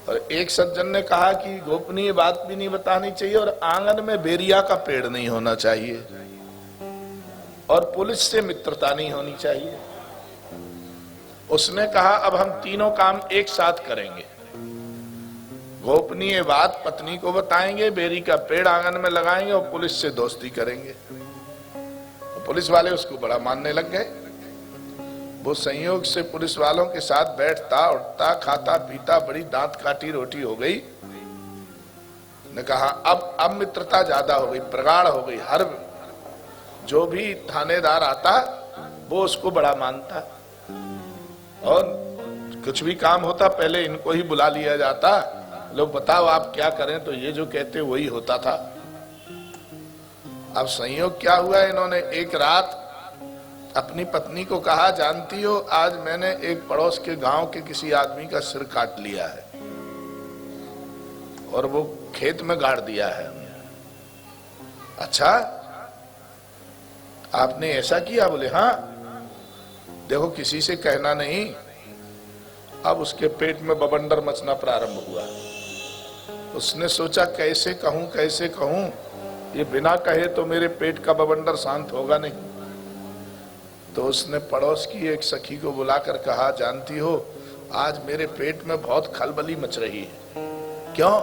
और एक सज्जन ने कहा कि गोपनीय बात भी नहीं बतानी चाहिए और आंगन में बेरिया का पेड़ नहीं होना चाहिए और पुलिस से मित्रता नहीं होनी चाहिए। उसने कहा अब हम तीनों काम एक साथ करेंगे, गोपनीय बात पत्नी को बताएंगे, बेरी का पेड़ आंगन में लगाएंगे और पुलिस से दोस्ती करेंगे। तो पुलिस वाले उसको बड़ा मानने लग गए। वो संयोग से पुलिस वालों के साथ बैठता उठता खाता पीता, बड़ी दांत काटी रोटी हो गई। ने कहा अब मित्रता ज्यादा हो गई, प्रगाढ़ हो गई। हर जो भी थानेदार आता वो उसको बड़ा मानता और कुछ भी काम होता पहले इनको ही बुला लिया जाता, लोग बताओ आप क्या करें, तो ये जो कहते वही होता था। अब संयोग क्या हुआ, इन्होंने एक रात अपनी पत्नी को कहा जानती हो आज मैंने एक पड़ोस के गांव के किसी आदमी का सिर काट लिया है और वो खेत में गाड़ दिया है। अच्छा आपने ऐसा किया? बोले हाँ। देखो किसी से कहना नहीं। अब उसके पेट में बवंडर मचना प्रारंभ हुआ। उसने सोचा कैसे कहूं, ये बिना कहे तो मेरे पेट का बवंडर शांत होगा नहीं। तो उसने पड़ोस की एक सखी को बुलाकर कहा जानती हो आज मेरे पेट में बहुत खलबली मच रही है। क्यों?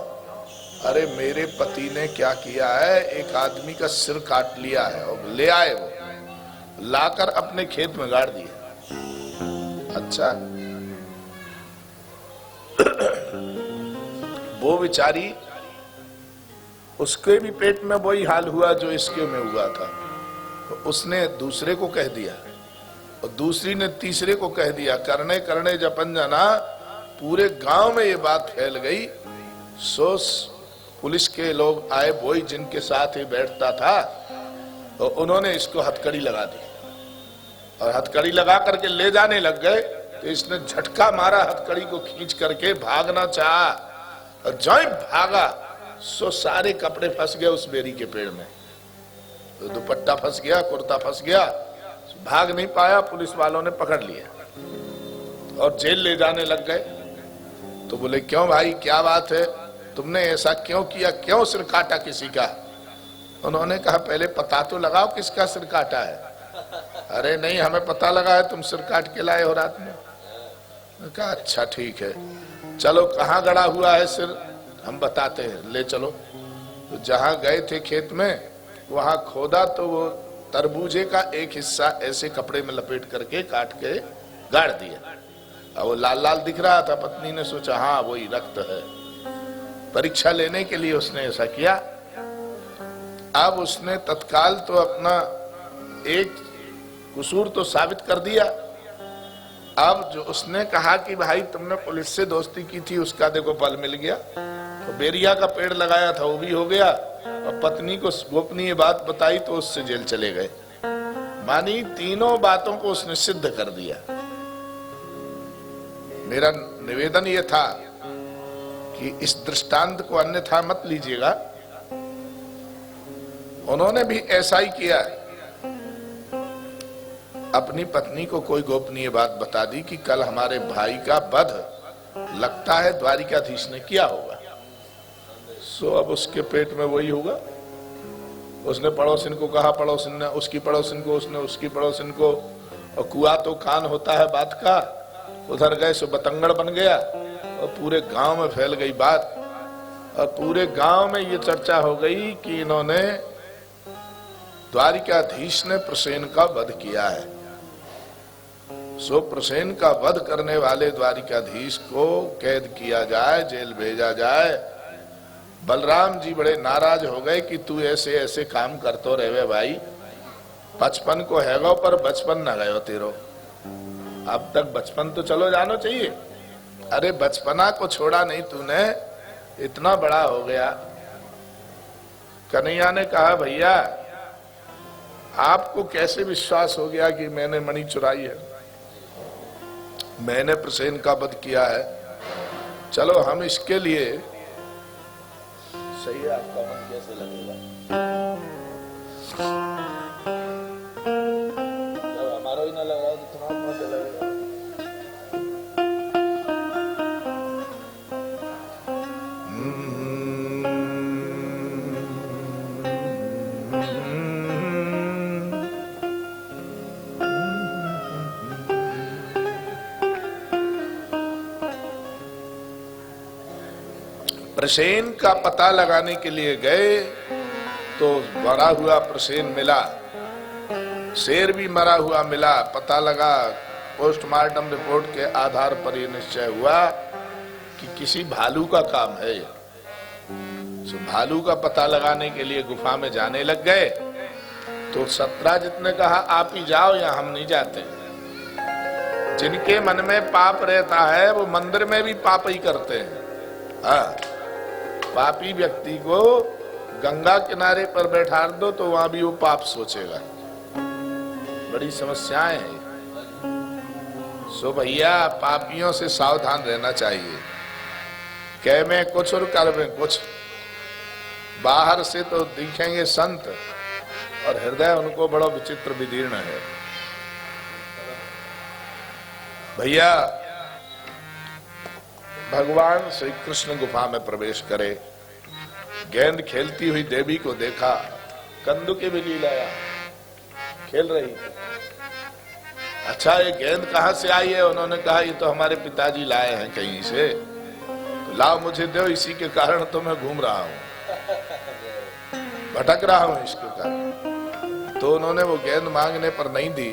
अरे मेरे पति ने क्या किया है, एक आदमी का सिर काट लिया है और ले आए, वो लाकर अपने खेत में गाड़ दिया। अच्छा वो बेचारी, उसके भी पेट में वही हाल हुआ जो इसके में हुआ था। तो उसने दूसरे को कह दिया और दूसरी ने तीसरे को कह दिया। करने करने जपन जाना पूरे गांव में ये बात फैल गई। सो पुलिस के लोग आए, वही जिनके साथ ही बैठता था, तो उन्होंने इसको हथकड़ी लगा दी और हथकड़ी लगा करके ले जाने लग गए। तो इसने झटका मारा, हथकड़ी को खींच करके भागना चाहा और जो ही भागा सो सारे कपड़े फंस गए उस बेरी के पेड़ में। तो दुपट्टा फंस गया, कुर्ता फंस गया, भाग नहीं पाया। पुलिस वालों ने पकड़ लिया और जेल ले जाने लग गए। तो बोले क्यों भाई क्या बात है, तुमने ऐसा क्यों किया, क्यों सिर काटा किसी का? उन्होंने कहा पहले पता तो लगाओ किसका सिर काटा है। अरे नहीं हमें पता लगा है, तुम सिर काट के लाए हो रात में। कहा अच्छा ठीक है, चलो कहाँ गड़ा हुआ है सिर, हम बताते हैं, ले चलो। तो जहां गए थे खेत में वहां खोदा तो वो तरबूजे का एक हिस्सा ऐसे कपड़े में लपेट करके काट के गाड़ दिया। अब वो लाल लाल दिख रहा था। पत्नी ने सोचा हाँ वही रक्त है। परीक्षा लेने के लिए उसने ऐसा किया। अब उसने तत्काल तो अपना एक कसूर तो साबित कर दिया। अब जो उसने कहा कि भाई तुमने पुलिस से दोस्ती की थी उसका देखो फल मिल गया, तो बेरिया का पेड़ लगाया था वो भी हो गया और पत्नी को गोपनीय बात बताई तो उससे जेल चले गए। मानी तीनों बातों को उसने सिद्ध कर दिया। मेरा निवेदन ये था कि इस दृष्टांत को अन्यथा मत लीजिएगा। उन्होंने भी ऐसा ही किया, अपनी पत्नी को कोई गोपनीय बात बता दी कि कल हमारे भाई का वध लगता है द्वारिकाधीश ने किया होगा। सो अब उसके पेट में वही होगा। उसने पड़ोसिन को कहा, पड़ोसिन ने उसकी पड़ोसिन को, उसने उसकी पड़ोसिन को, और कुआ तो कान होता है बात का। उधर गए सो बतंगड़ बन गया और पूरे गांव में फैल गई बात और पूरे गांव में ये चर्चा हो गई कि इन्होंने द्वारिकाधीश ने प्रसेन का वध किया है। सो प्रसेन का वध करने वाले द्वारिकाधीश को कैद किया जाए, जेल भेजा जाए। बलराम जी बड़े नाराज हो गए कि तू ऐसे ऐसे काम करतो रहे भाई, 55 को हैगो पर बचपन न गयो तेरो। अब तक बचपन तो चलो जानो चाहिए। अरे बचपना को छोड़ा नहीं तूने, इतना बड़ा हो गया। कन्हैया ने कहा भैया आपको कैसे विश्वास हो गया कि मैंने मणि चुराई है, मैंने प्रसेन का वध किया है। चलो हम इसके लिए सही है, आपका मन कैसे लगेगा? जब हमारा ही ना लग रहा तो तुम्हारा मन कैसे लगेगा? प्रसेन का पता लगाने के लिए गए तो मरा हुआ प्रसेन मिला, शेर भी मरा हुआ मिला। पता लगा, पोस्टमार्टम रिपोर्ट के आधार पर यह निश्चय हुआ कि किसी भालू का काम है। सो भालू का पता लगाने के लिए गुफा में जाने लग गए तो सत्राजित ने कहा आप ही जाओ, या हम नहीं जाते। जिनके मन में पाप रहता है वो मंदिर में भी पाप ही करते हैं। हाँ, पापी व्यक्ति को गंगा किनारे पर बैठा दो तो वहां भी वो पाप सोचेगा। बड़ी समस्याएं हैं। सो भैया पापियों से सावधान रहना चाहिए। कह में कुछ और कर में कुछ। बाहर से तो दिखेंगे संत और हृदय उनको बड़ा विचित्र विदीर्ण है। भैया भगवान श्री कृष्ण गुफा में प्रवेश करे, गेंद खेलती हुई देवी को देखा। कंदुके भी लीलाया खेल रही थी। अच्छा ये गेंद कहां से आई है? उन्होंने कहा ये तो हमारे पिताजी लाए हैं कहीं से, तो लाओ मुझे दो, इसी के कारण तो मैं घूम रहा हूं, भटक रहा हूं इसके कारण। तो उन्होंने वो गेंद मांगने पर नहीं दी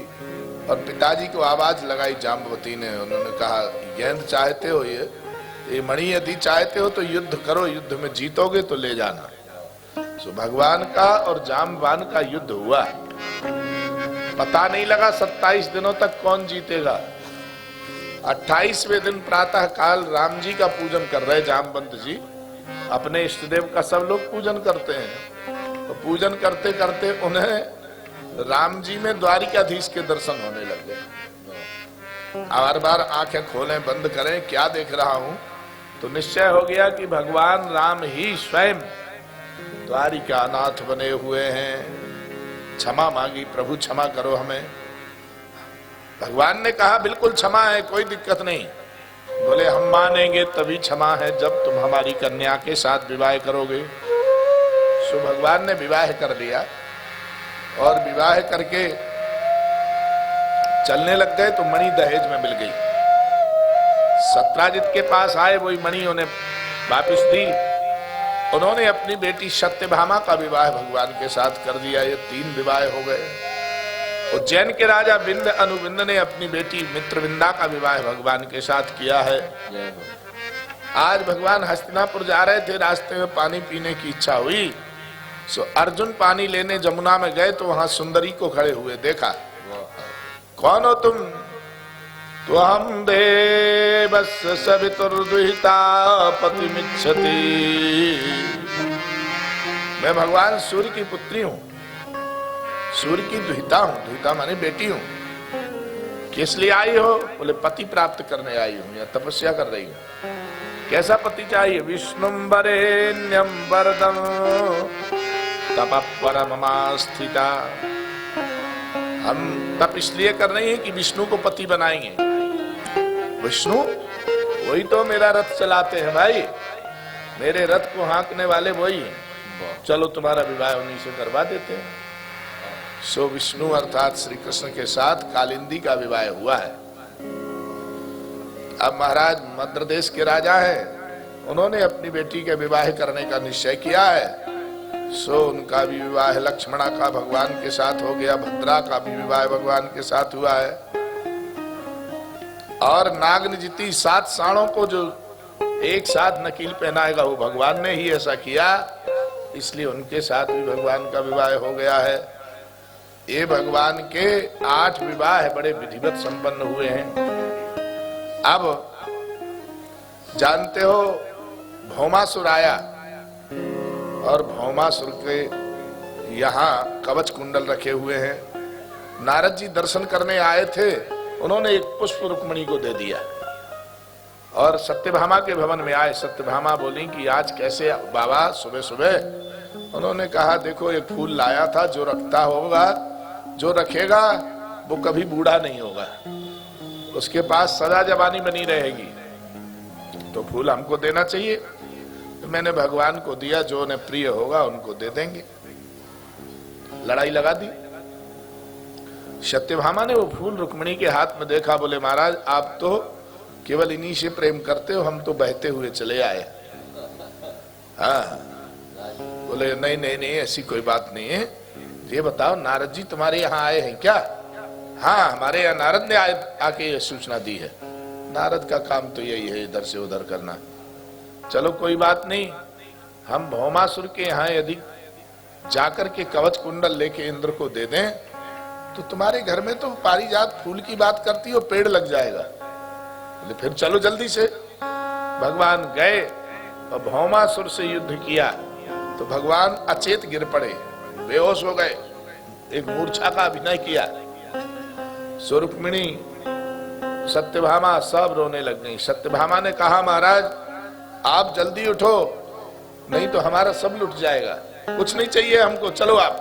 और पिताजी को आवाज लगाई जाम्बवती ने। उन्होंने कहा गेंद चाहते हो, ये मणि यदि चाहते हो तो युद्ध करो, युद्ध में जीतोगे तो ले जाना। सो भगवान का और जाम्बवान का युद्ध हुआ। पता नहीं लगा 27 दिनों तक कौन जीतेगा। 28वें दिन प्रातः काल राम जी का पूजन कर रहे जामवंत जी। अपने इष्ट देव का सब लोग पूजन करते हैं, तो पूजन करते करते उन्हें राम जी में द्वारिकाधीश के दर्शन होने लग गए। बार बार आंखें खोलें बंद करें, क्या देख रहा हूं? तो निश्चय हो गया कि भगवान राम ही स्वयं द्वारिकानाथ बने हुए हैं। क्षमा मांगी, प्रभु क्षमा करो हमें। भगवान ने कहा बिल्कुल क्षमा है, कोई दिक्कत नहीं। बोले हम मानेंगे तभी क्षमा है जब तुम हमारी कन्या के साथ विवाह करोगे। सो भगवान ने विवाह कर लिया और विवाह करके चलने लग गए तो मणि दहेज में मिल गई। सत्राजित के पास आए, वही मणि उन्हें वापिस दी। उन्होंने अपनी बेटी सत्यभामा का विवाह भगवान के साथ कर दिया। ये 3 विवाह हो गए। उज्जैन के राजा विंध्य अनुविंद ने अपनी बेटी मित्रविंदा का विवाह भगवान के साथ किया है। आज भगवान हस्तिनापुर जा रहे थे, रास्ते में पानी पीने की इच्छा हुई। सो अर्जुन पानी लेने जमुना में गए तो वहां सुंदरी को खड़े हुए देखा। कौन हो तुम? तो हम देवस्य सवितुर्दुहिता पतिमिच्छति। मैं भगवान सूर्य की पुत्री हूं, सूर्य की दुहिता हूं। दुहिता माने बेटी हूं। किस लिए आई हो? बोले पति प्राप्त करने आई हूं, या तपस्या कर रही हूं। कैसा पति चाहिए? विष्णुम वरेण्यम वरदम तपः परममास्थिता। हम तप इसलिए कर रहे हैं कि विष्णु को पति बनाएंगे। विष्णु वही तो मेरा रथ चलाते हैं भाई, मेरे रथ को हाँकने वाले वही हैं। चलो तुम्हारा विवाह उन्हीं से करवा देते हैं। सो विष्णु अर्थात श्री कृष्ण के साथ कालिंदी का विवाह हुआ है। अब महाराज मद्र देश के राजा हैं, उन्होंने अपनी बेटी के विवाह करने का निश्चय किया है। सो उनका भी विवाह लक्ष्मणा का भगवान के साथ हो गया, भद्रा का भी विवाह भगवान के साथ हुआ है। और नागनजिती 7 साणों को जो एक साथ नकील पहनाएगा वो भगवान ने ही ऐसा किया, इसलिए उनके साथ भी भगवान का विवाह हो गया है। ये भगवान के 8 विवाह बड़े विधिवत संपन्न हुए हैं। अब जानते हो भौमासुर आया और भौमासुर के यहाँ कवच कुंडल रखे हुए हैं। नारद जी दर्शन करने आए थे, उन्होंने एक पुष्प रुक्मणी को दे दिया। और सत्यभामा के भवन में आए। सत्यभामा बोली कि आज कैसे बाबा सुबह सुबह? उन्होंने कहा देखो एक फूल लाया था, जो रखता होगा, जो रखेगा वो कभी बूढ़ा नहीं होगा, उसके पास सदा जवानी बनी रहेगी, तो फूल हमको देना चाहिए। तो मैंने भगवान को दिया, जो उन्हें प्रिय होगा उनको दे देंगे। लड़ाई लगा दी। सत्यभामा ने वो फूल रुक्मिणी के हाथ में देखा, बोले महाराज आप तो केवल इन्हीं से प्रेम करते हो, हम तो बहते हुए चले आए। हाँ, बोले नहीं नहीं नहीं, ऐसी कोई बात नहीं है। ये बताओ नारद जी तुम्हारे यहाँ आए हैं क्या? हाँ, हमारे यहाँ नारद ने आके ये सूचना दी है। नारद का काम तो यही है, इधर से उधर करना। चलो कोई बात नहीं, हम भौमासुर के यहाँ यदि जाकर के कवच कुंडल लेके इंद्र को दे दें तो तुम्हारे घर में तो पारिजात फूल की बात करती हो, पेड़ लग जाएगा। बोले फिर चलो जल्दी से। भगवान गए और भौमासुर से युद्ध किया तो भगवान अचेत गिर पड़े, बेहोश हो गए, एक मूर्छा का अभिनय किया। रुक्मिणी सत्यभामा सब रोने लग गई। सत्यभामा ने कहा महाराज आप जल्दी उठो, नहीं तो हमारा सब लुट जाएगा, कुछ नहीं चाहिए हमको, चलो आप।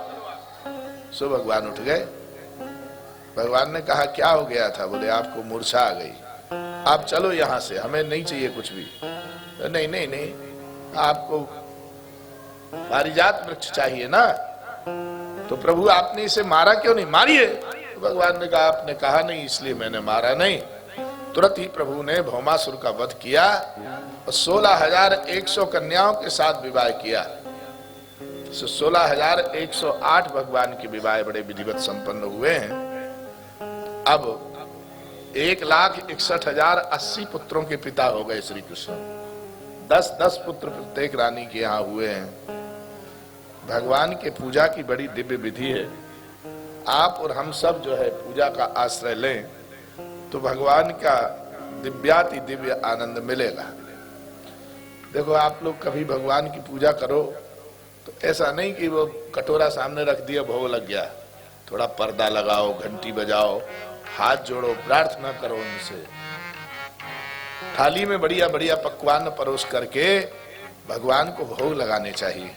सो भगवान उठ गए। भगवान ने कहा क्या हो गया था? बोले आपको मूर्छा आ गई, आप चलो यहां से, हमें नहीं चाहिए कुछ भी। नहीं नहीं नहीं, आपको पारिजात वृक्ष चाहिए ना, तो प्रभु आपने इसे मारा क्यों नहीं? मारिए। तो भगवान ने कहा आपने कहा नहीं इसलिए मैंने मारा नहीं। तुरंत ही प्रभु ने भौमासुर का वध किया और 16,100 कन्याओं के साथ विवाह किया। 16,108 भगवान के विवाह बड़े विधिवत संपन्न हुए हैं। अब 1,61,080 पुत्रों के पिता हो गए श्री कृष्ण। 10-10 पुत्र प्रत्येक रानी के यहाँ हुए हैं। भगवान के पूजा की बड़ी दिव्य विधि है। आप और हम सब जो है पूजा का आश्रय लें तो भगवान का दिव्याति दिव्य आनंद मिलेगा। देखो आप लोग कभी भगवान की पूजा करो तो ऐसा नहीं कि वो कटोरा सामने रख दिया भोग लग गया। थोड़ा पर्दा लगाओ, घंटी बजाओ, हाथ जोड़ो, प्रार्थना करो उनसे। थाली में बढ़िया बढ़िया पकवान परोस करके भगवान को भोग लगाने चाहिए।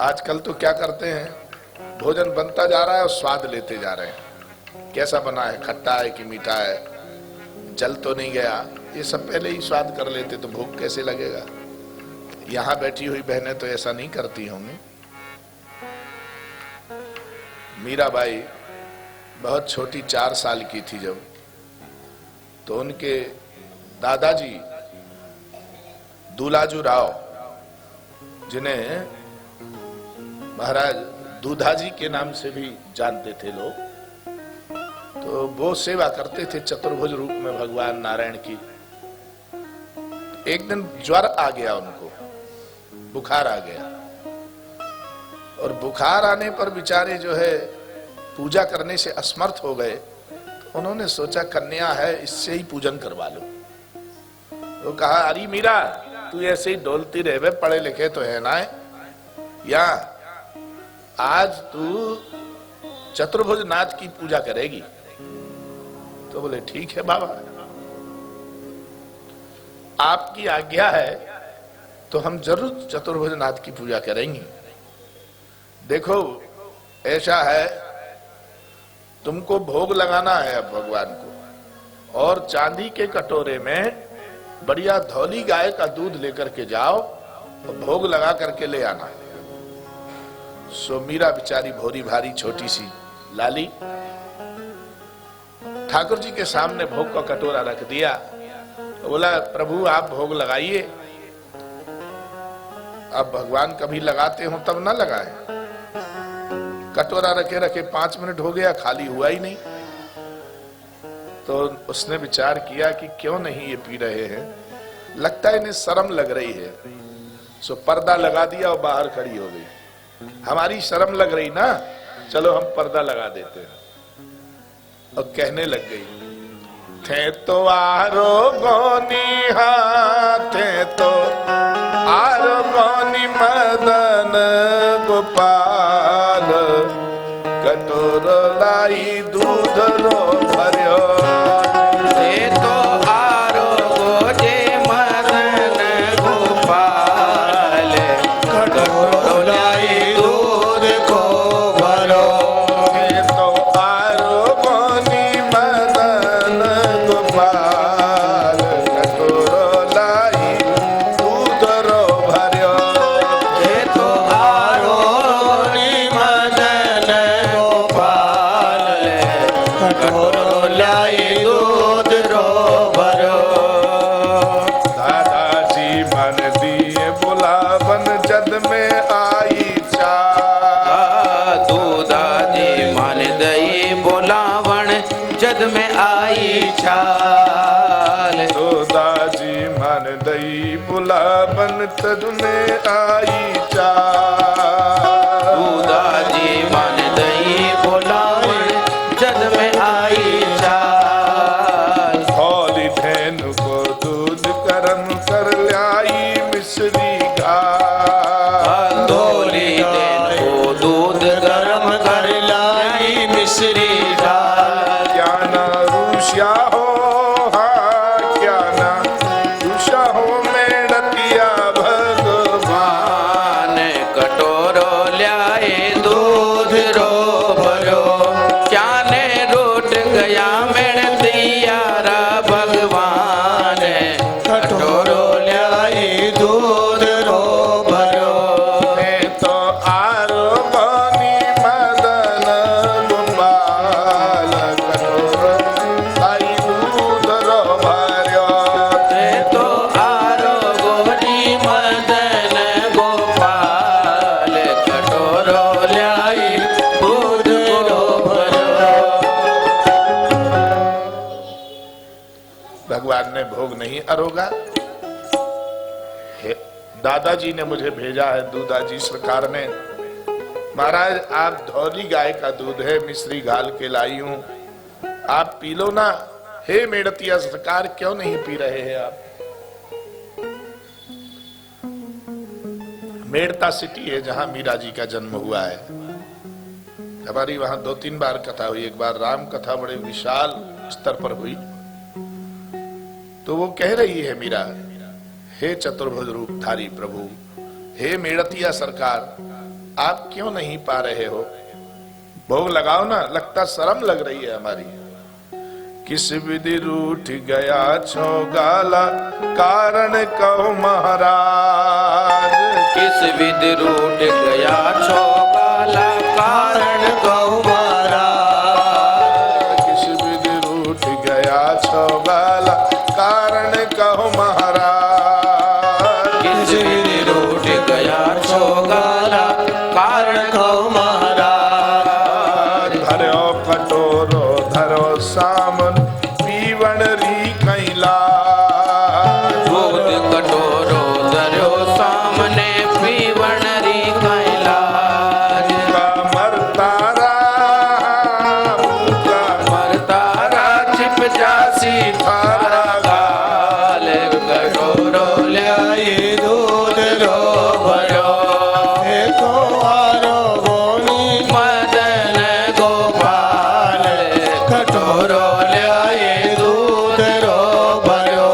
आजकल तो क्या करते हैं, भोजन बनता जा रहा है और स्वाद लेते जा रहे हैं। कैसा बना है, खट्टा है कि मीठा है, जल तो नहीं गया, ये सब पहले ही स्वाद कर लेते तो भूख कैसे लगेगा। यहाँ बैठी हुई बहनें तो ऐसा नहीं करती होंगी। मीराबाई बहुत छोटी 4 साल की थी जब, तो उनके दादाजी दूलाजू राव, जिन्हें महाराज दूधाजी के नाम से भी जानते थे लोग, तो वो सेवा करते थे चतुर्भुज रूप में भगवान नारायण की। एक दिन ज्वर आ गया उनको, बुखार आ गया, और बुखार आने पर बेचारे जो है पूजा करने से असमर्थ हो गए। तो उन्होंने सोचा कन्या है, इससे ही पूजन करवा लो। वो कहा अरे मीरा तू ऐसे ही डोलती रहे, पढ़े लिखे तो है ना, या आज तू चतुर्भुज नाथ की पूजा करेगी। तो बोले ठीक है बाबा, आपकी आज्ञा है तो हम जरूर चतुर्भुज नाथ की पूजा करेंगे। देखो ऐसा है, तुमको भोग लगाना है अब भगवान को, और चांदी के कटोरे में बढ़िया धौली गाय का दूध लेकर के जाओ और भोग लगा करके ले आना। सो मीरा बिचारी भोरी भारी छोटी सी लाली ठाकुर जी के सामने भोग का कटोरा रख दिया। तो बोला प्रभु आप भोग लगाइए। अब भगवान कभी लगाते हो तब ना लगाए। कटोरा रखे रखे 5 मिनट हो गया, खाली हुआ ही नहीं। तो उसने विचार किया कि क्यों नहीं ये पी रहे हैं, लगता है इन्हें शर्म लग रही है। सो पर्दा लगा दिया और बाहर खड़ी हो गई। हमारी शर्म लग रही ना, चलो हम पर्दा लगा देते हैं। और कहने लग गई, थे तो आरो गोनी थे तो आरो गोनी मदन गोपाल, कटोर लाई दूध रो भरियो। थे तो आरो ये बुलावन जद में आई चा। दूधा जी मान दई बुलावण जद में आई चाल। दूधा जी मान दई बुलावन तद में आई चा। दूधा जी मान दई बुलावण जद में आई चाल। हौली धेनु को दूध करम कर लाई मिश्री घाल। धोली देन को दूध गरम कर लाई मिश्री घाल। क्या ना रूसिया हो हाँ क्या ना रूसिया हो मेड़तिया भगवान। कटोरो ल्याए दूध रो भरो क्या ने रोट गया मेड़ दियारा भगवान। कटोरो ल्याए दूध रो भरो। हे तो आरो बनी मदन गोपाल। कटोर आई दूध रो भर्यो। तो आरो गोरी मदन गोपाल। कटोरो ल्याए दूध रो भरो। भगवान ने भोग नहीं अरोगा। हे, दादाजी ने मुझे भेजा है दूधाजी सरकार ने। महाराज आप धौली गाय का दूध है मिश्री घाल के लाई हूं, आप पी लो ना। हे मेड़तिया सरकार क्यों नहीं पी रहे हैं आप? मेड़ता सिटी है जहां मीरा जी का जन्म हुआ है। हमारी वहां 2-3 बार कथा हुई। एक बार राम कथा बड़े विशाल स्तर पर हुई तो वो कह रही है मीरा, हे चतुर्भुज रूपधारी प्रभु, हे मेड़तिया सरकार, आप क्यों नहीं पा रहे हो? भोग लगाओ ना। लगता शर्म लग रही है हमारी। किस विधि रूठ गया छो गाला कारण कहो महाराज। किस विधि रूठ गया छो गाला कारण कहु महाराज। किस विधि रूठ गया छो गाला कारण कहो महाराज। किस विधि रूठ गया छो गाला कारण कहु महाराज। धरो कटोरो धरो सामन पीवण री कैला। दूध कटोरो धरो सामने पीवण री कैलाज। मरतारा मरतारा छिप जासी थारा गाल। कटोरो ल्याए दूध रो भरो। हे तो आरो गोनी मदन गोपाल। कटोरो ल्याए दूध रो भरो।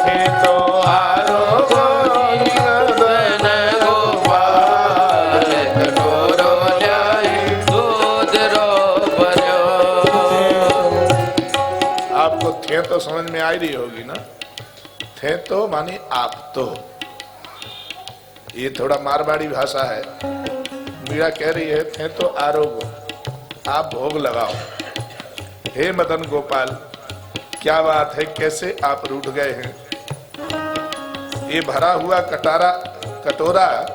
हे तो आरो गोनी मदन गोपाल। कटोरो ल्याए दूध रो भरो। आपको थे तो समझ में आ ही रही होगी ना। थे तो मानी आप तो, ये थोड़ा मारवाड़ी भाषा है। मीरा कह रही है थे तो आरोगो, आप भोग लगाओ। हे मदन गोपाल, क्या बात है, कैसे आप रूठ गए हैं? ये भरा हुआ कटोरा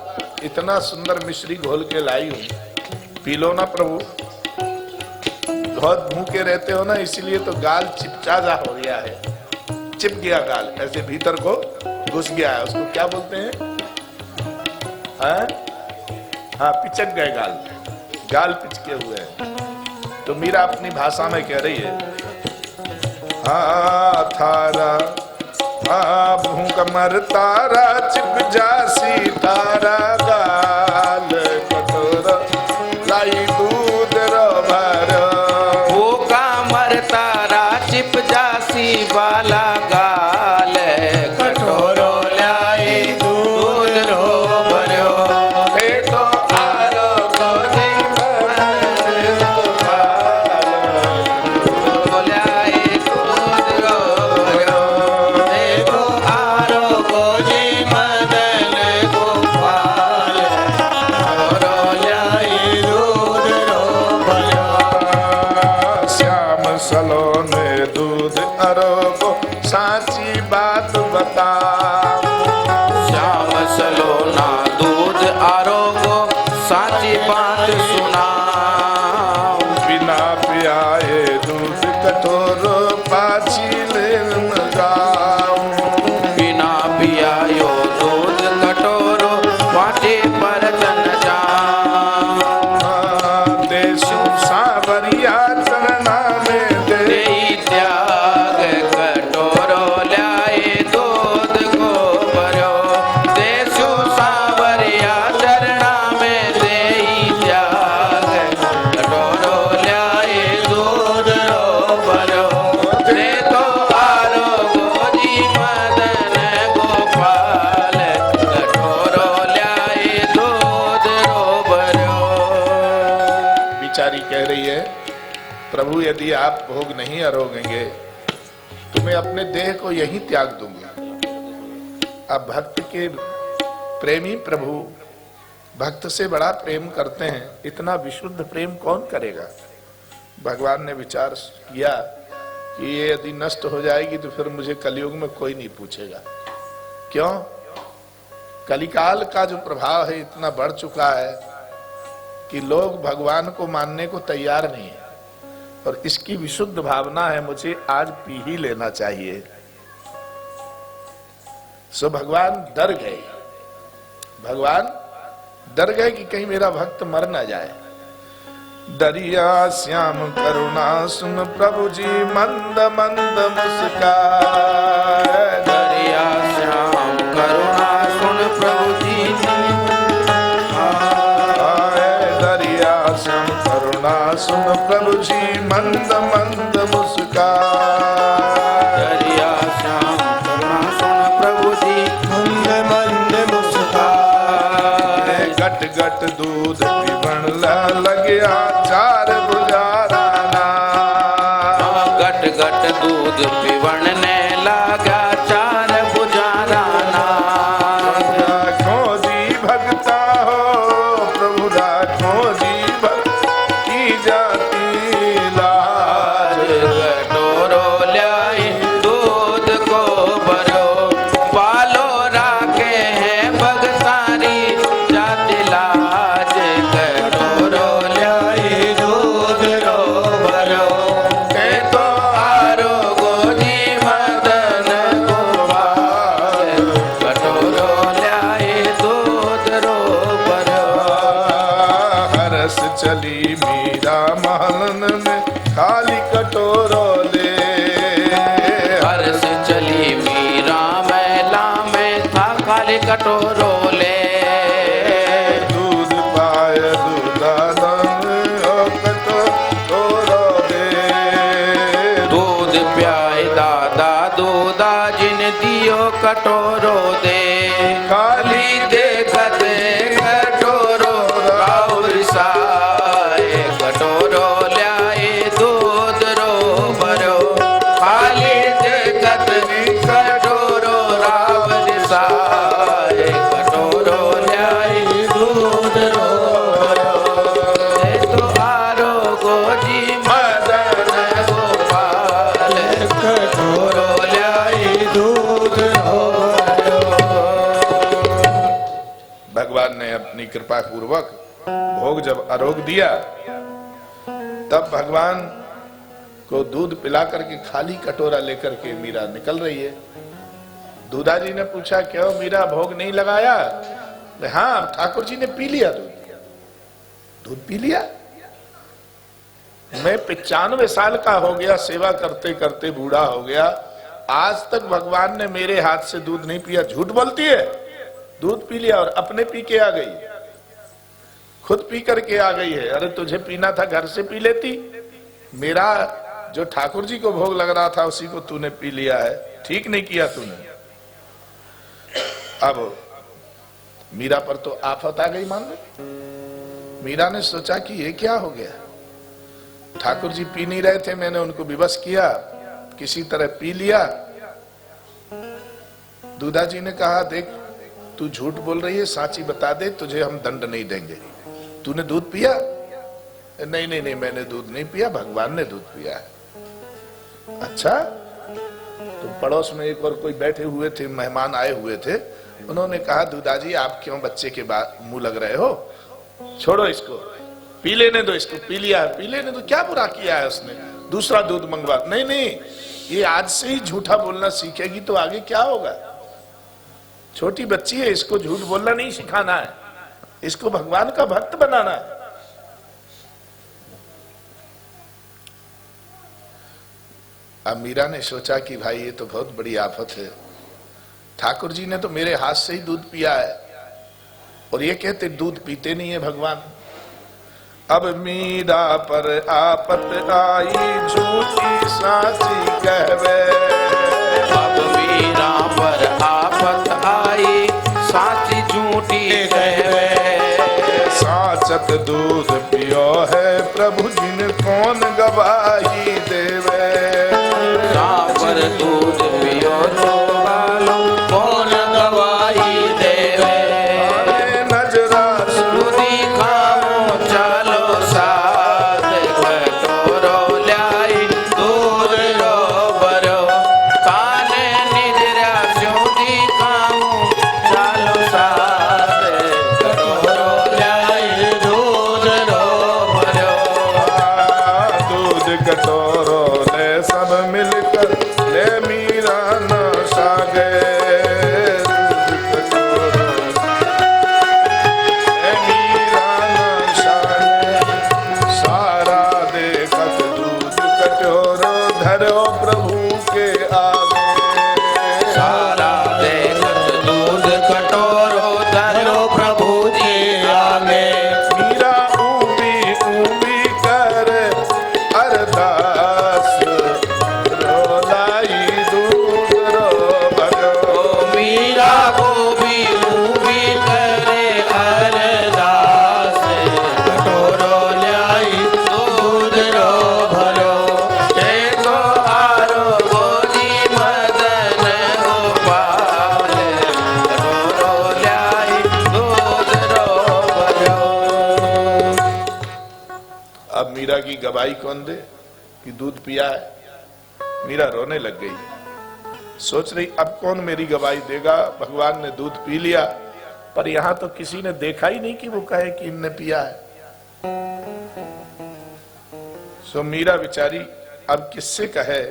इतना सुंदर मिश्री घोल के लाई हूं, पी लो ना प्रभु। बहुत भूखे रहते हो ना, इसलिए तो गाल चिपचा जा हो गया है। चिप गया गाल, ऐसे भीतर को घुस गया है। उसको क्या बोलते हैं? हाँ, पिचक गए गाल। गाल पिचके हुए हैं। तो मीरा अपनी भाषा में कह रही है, हाँ थारा हाँ भूख मर तारा चिप जासी तारा गाल। कटोरा लाई दूध रो भरो। भूखा मर तारा चिप जासी वाला गाल। कटोरो ल्याए दूध रो भरो। हे तो आरो गोनी मदन गोपाल। ल्याए दूध रो भरो। हे तो आरो गोनी मदन गोपाल। प्रभु यदि आप भोग नहीं अरोगेंगे तो मैं अपने देह को यहीं त्याग दूंगा। अब भक्त के प्रेमी प्रभु भक्त से बड़ा प्रेम करते हैं, इतना विशुद्ध प्रेम कौन करेगा। भगवान ने विचार किया कि ये यदि नष्ट हो जाएगी तो फिर मुझे कलयुग में कोई नहीं पूछेगा। क्यों? कलिकाल का जो प्रभाव है इतना बढ़ चुका है कि लोग भगवान को मानने को तैयार नहीं है, और इसकी विशुद्ध भावना है मुझे आज पी ही लेना चाहिए। सो भगवान डर गए, भगवान डर गए कि कहीं मेरा भक्त मर ना जाए। दरिया श्याम करुणा सुन प्रभु जी मंद मंद मुस्काए। दरिया श्याम करुणा सुन प्रभु जी दरिया श्याम करुणा सुन प्रभु जी मंद मंद मुस्काए। दरिया श्याम करुणा सुन प्रभु जी मंद मंद मुस्काए। गट गट दूध पीवन लगिया चार बुझाराना। गट गट दूध पीवन ने लगा चार बुझाराना। खोजी भगता हो प्रभु राखो जी भक्ति जाती लाज। कटोरो ल्याई दूध को भरो पालो राखे हैं भगतारी जाति लाज। कटोरो ल्याई दूध रो भरो ते तो आरोगो जी मदन गोपाल। कटोरो ल्याई दूध रो भरो। हरस चली मीरा महलन में खाली कटोरो ले। हर्ष चली मीरा मैला में था खाली कटोरो ले। दूध पाए दूधादन कटोरो दे। दूध प्याए दादा दूधा जिन दियो कटोरो दे। खाली देखत कटोरो राउर साए। कटोरो ल्याए दूध रो भरो खाली देखत कटोरो राउर साए। कटोरो ल्याए दूध रो भरो ते तो आरोगो जी मदन गोपाल। कटोरो ल्याए दूध रो भरो। भगवान ने अपनी कृपा पूर्वक भोग जब आरोग दिया तब भगवान को दूध पिला करके खाली कटोरा लेकर के मीरा निकल रही है। दूधा जी ने पूछा क्यों मीरा भोग नहीं लगाया? हाँ ठाकुर जी ने पी लिया दूध। दूध पी लिया? मैं 95 साल का हो गया, सेवा करते करते बूढ़ा हो गया, आज तक भगवान ने मेरे हाथ से दूध नहीं पिया। झूठ बोलती है। दूध पी लिया और अपने पी के आ गई, खुद पी करके आ गई है। अरे तुझे पीना था घर से पी लेती। मेरा जो ठाकुर जी को भोग लग रहा था उसी को तूने पी लिया है, ठीक नहीं किया तूने। अब मीरा पर तो आफत आ गई मान लो। मीरा ने सोचा कि ये क्या हो गया, ठाकुर जी पी नहीं रहे थे, मैंने उनको विवश किया, किसी तरह पी लिया। दूधा जी ने कहा देख तू झूठ बोल रही है, साची बता दे, तुझे हम दंड नहीं देंगे। तूने दूध पिया? नहीं नहीं नहीं मैंने दूध नहीं पिया, भगवान ने दूध पिया है। अच्छा, तो पड़ोस में एक और कोई बैठे हुए थे, मेहमान आए हुए थे, उन्होंने कहा दूधा जी आप क्यों बच्चे के मुंह लग रहे हो, छोड़ो इसको, पी लेने दो इसको। पी लिया है, पी लेने दो, क्या बुरा किया है उसने, दूसरा दूध मंगवा। नहीं नहीं ये आज से ही झूठा बोलना सीखेगी तो आगे क्या होगा। छोटी बच्ची है, इसको झूठ बोलना नहीं सिखाना है, इसको भगवान का भक्त बनाना है। अब मीरा ने सोचा कि भाई ये तो बहुत बड़ी आफत है, ठाकुर जी ने तो मेरे हाथ से ही दूध पिया है और ये कहते दूध पीते नहीं है भगवान। अब मीरा पर आफत आई झूठी साची कहवे। अब मीरा पर आफत आई साची झूठी कहवे। साचत दूध पियो है प्रभु जिन कौन गवाए। मीरा की गवाही कौन दे कि दूध पिया है। मीरा रोने लग गई, सोच रही अब कौन मेरी गवाही देगा। भगवान ने दूध पी लिया, पर यहां तो किसी ने देखा ही नहीं कि वो कहे कि इनने पिया है। सो मीरा बेचारी अब किससे कहे।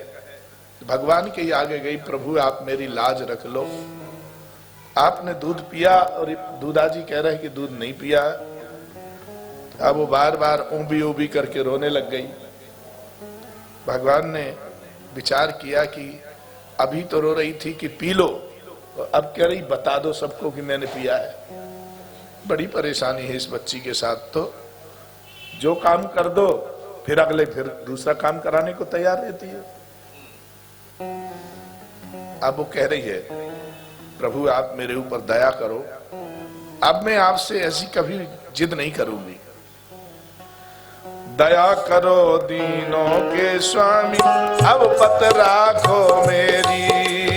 भगवान के आगे गई, प्रभु आप मेरी लाज रख लो, आपने दूध पिया और दूधाजी कह रहे हैं कि दूध नहीं पिया। अब वो बार बार ऊबी ऊबी करके रोने लग गई। भगवान ने विचार किया कि अभी तो रो रही थी कि पी लो, तो अब कह रही बता दो सबको कि मैंने पिया है। बड़ी परेशानी है इस बच्ची के साथ। तो जो काम कर दो फिर अगले फिर दूसरा काम कराने को तैयार रहती है। अब वो कह रही है प्रभु आप मेरे ऊपर दया करो, अब मैं आपसे ऐसी कभी जिद नहीं करूंगी। दया करो दीनों के स्वामी, अब पत राखो मेरी।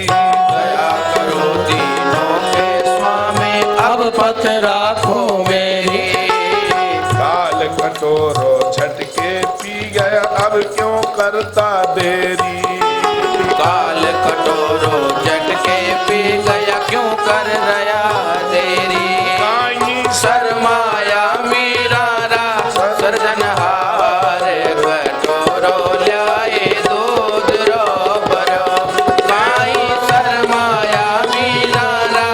दया करो दीनों के स्वामी, अब पथ राखो मेरी। काल कटोरो झटके पी गया, अब क्यों करता देरी। काल कटोरो झटके पी गया, क्यों कर रया देरी। काई शर्माया मीरा रा सर्जनहार, कटोरो ल्याए दूध रो भरो। काई शर्माया मीरा रा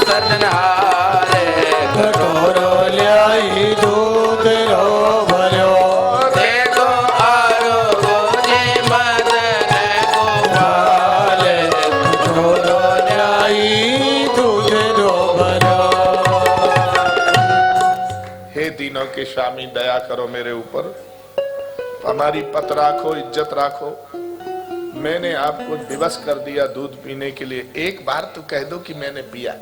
सर्जनहार, कटोरो ल्याए दूध रो भरो। देखो आरोगो जे मदन गोपाल, कटोरो ल्याए दूध रो भरो। हे दीनों के स्वामी दया करो मेरे ऊपर, हमारी पत राखो, इज्जत राखो। मैंने आपको दिवस कर दिया दूध पीने के लिए, एक बार तो कह दो कि मैंने पिया।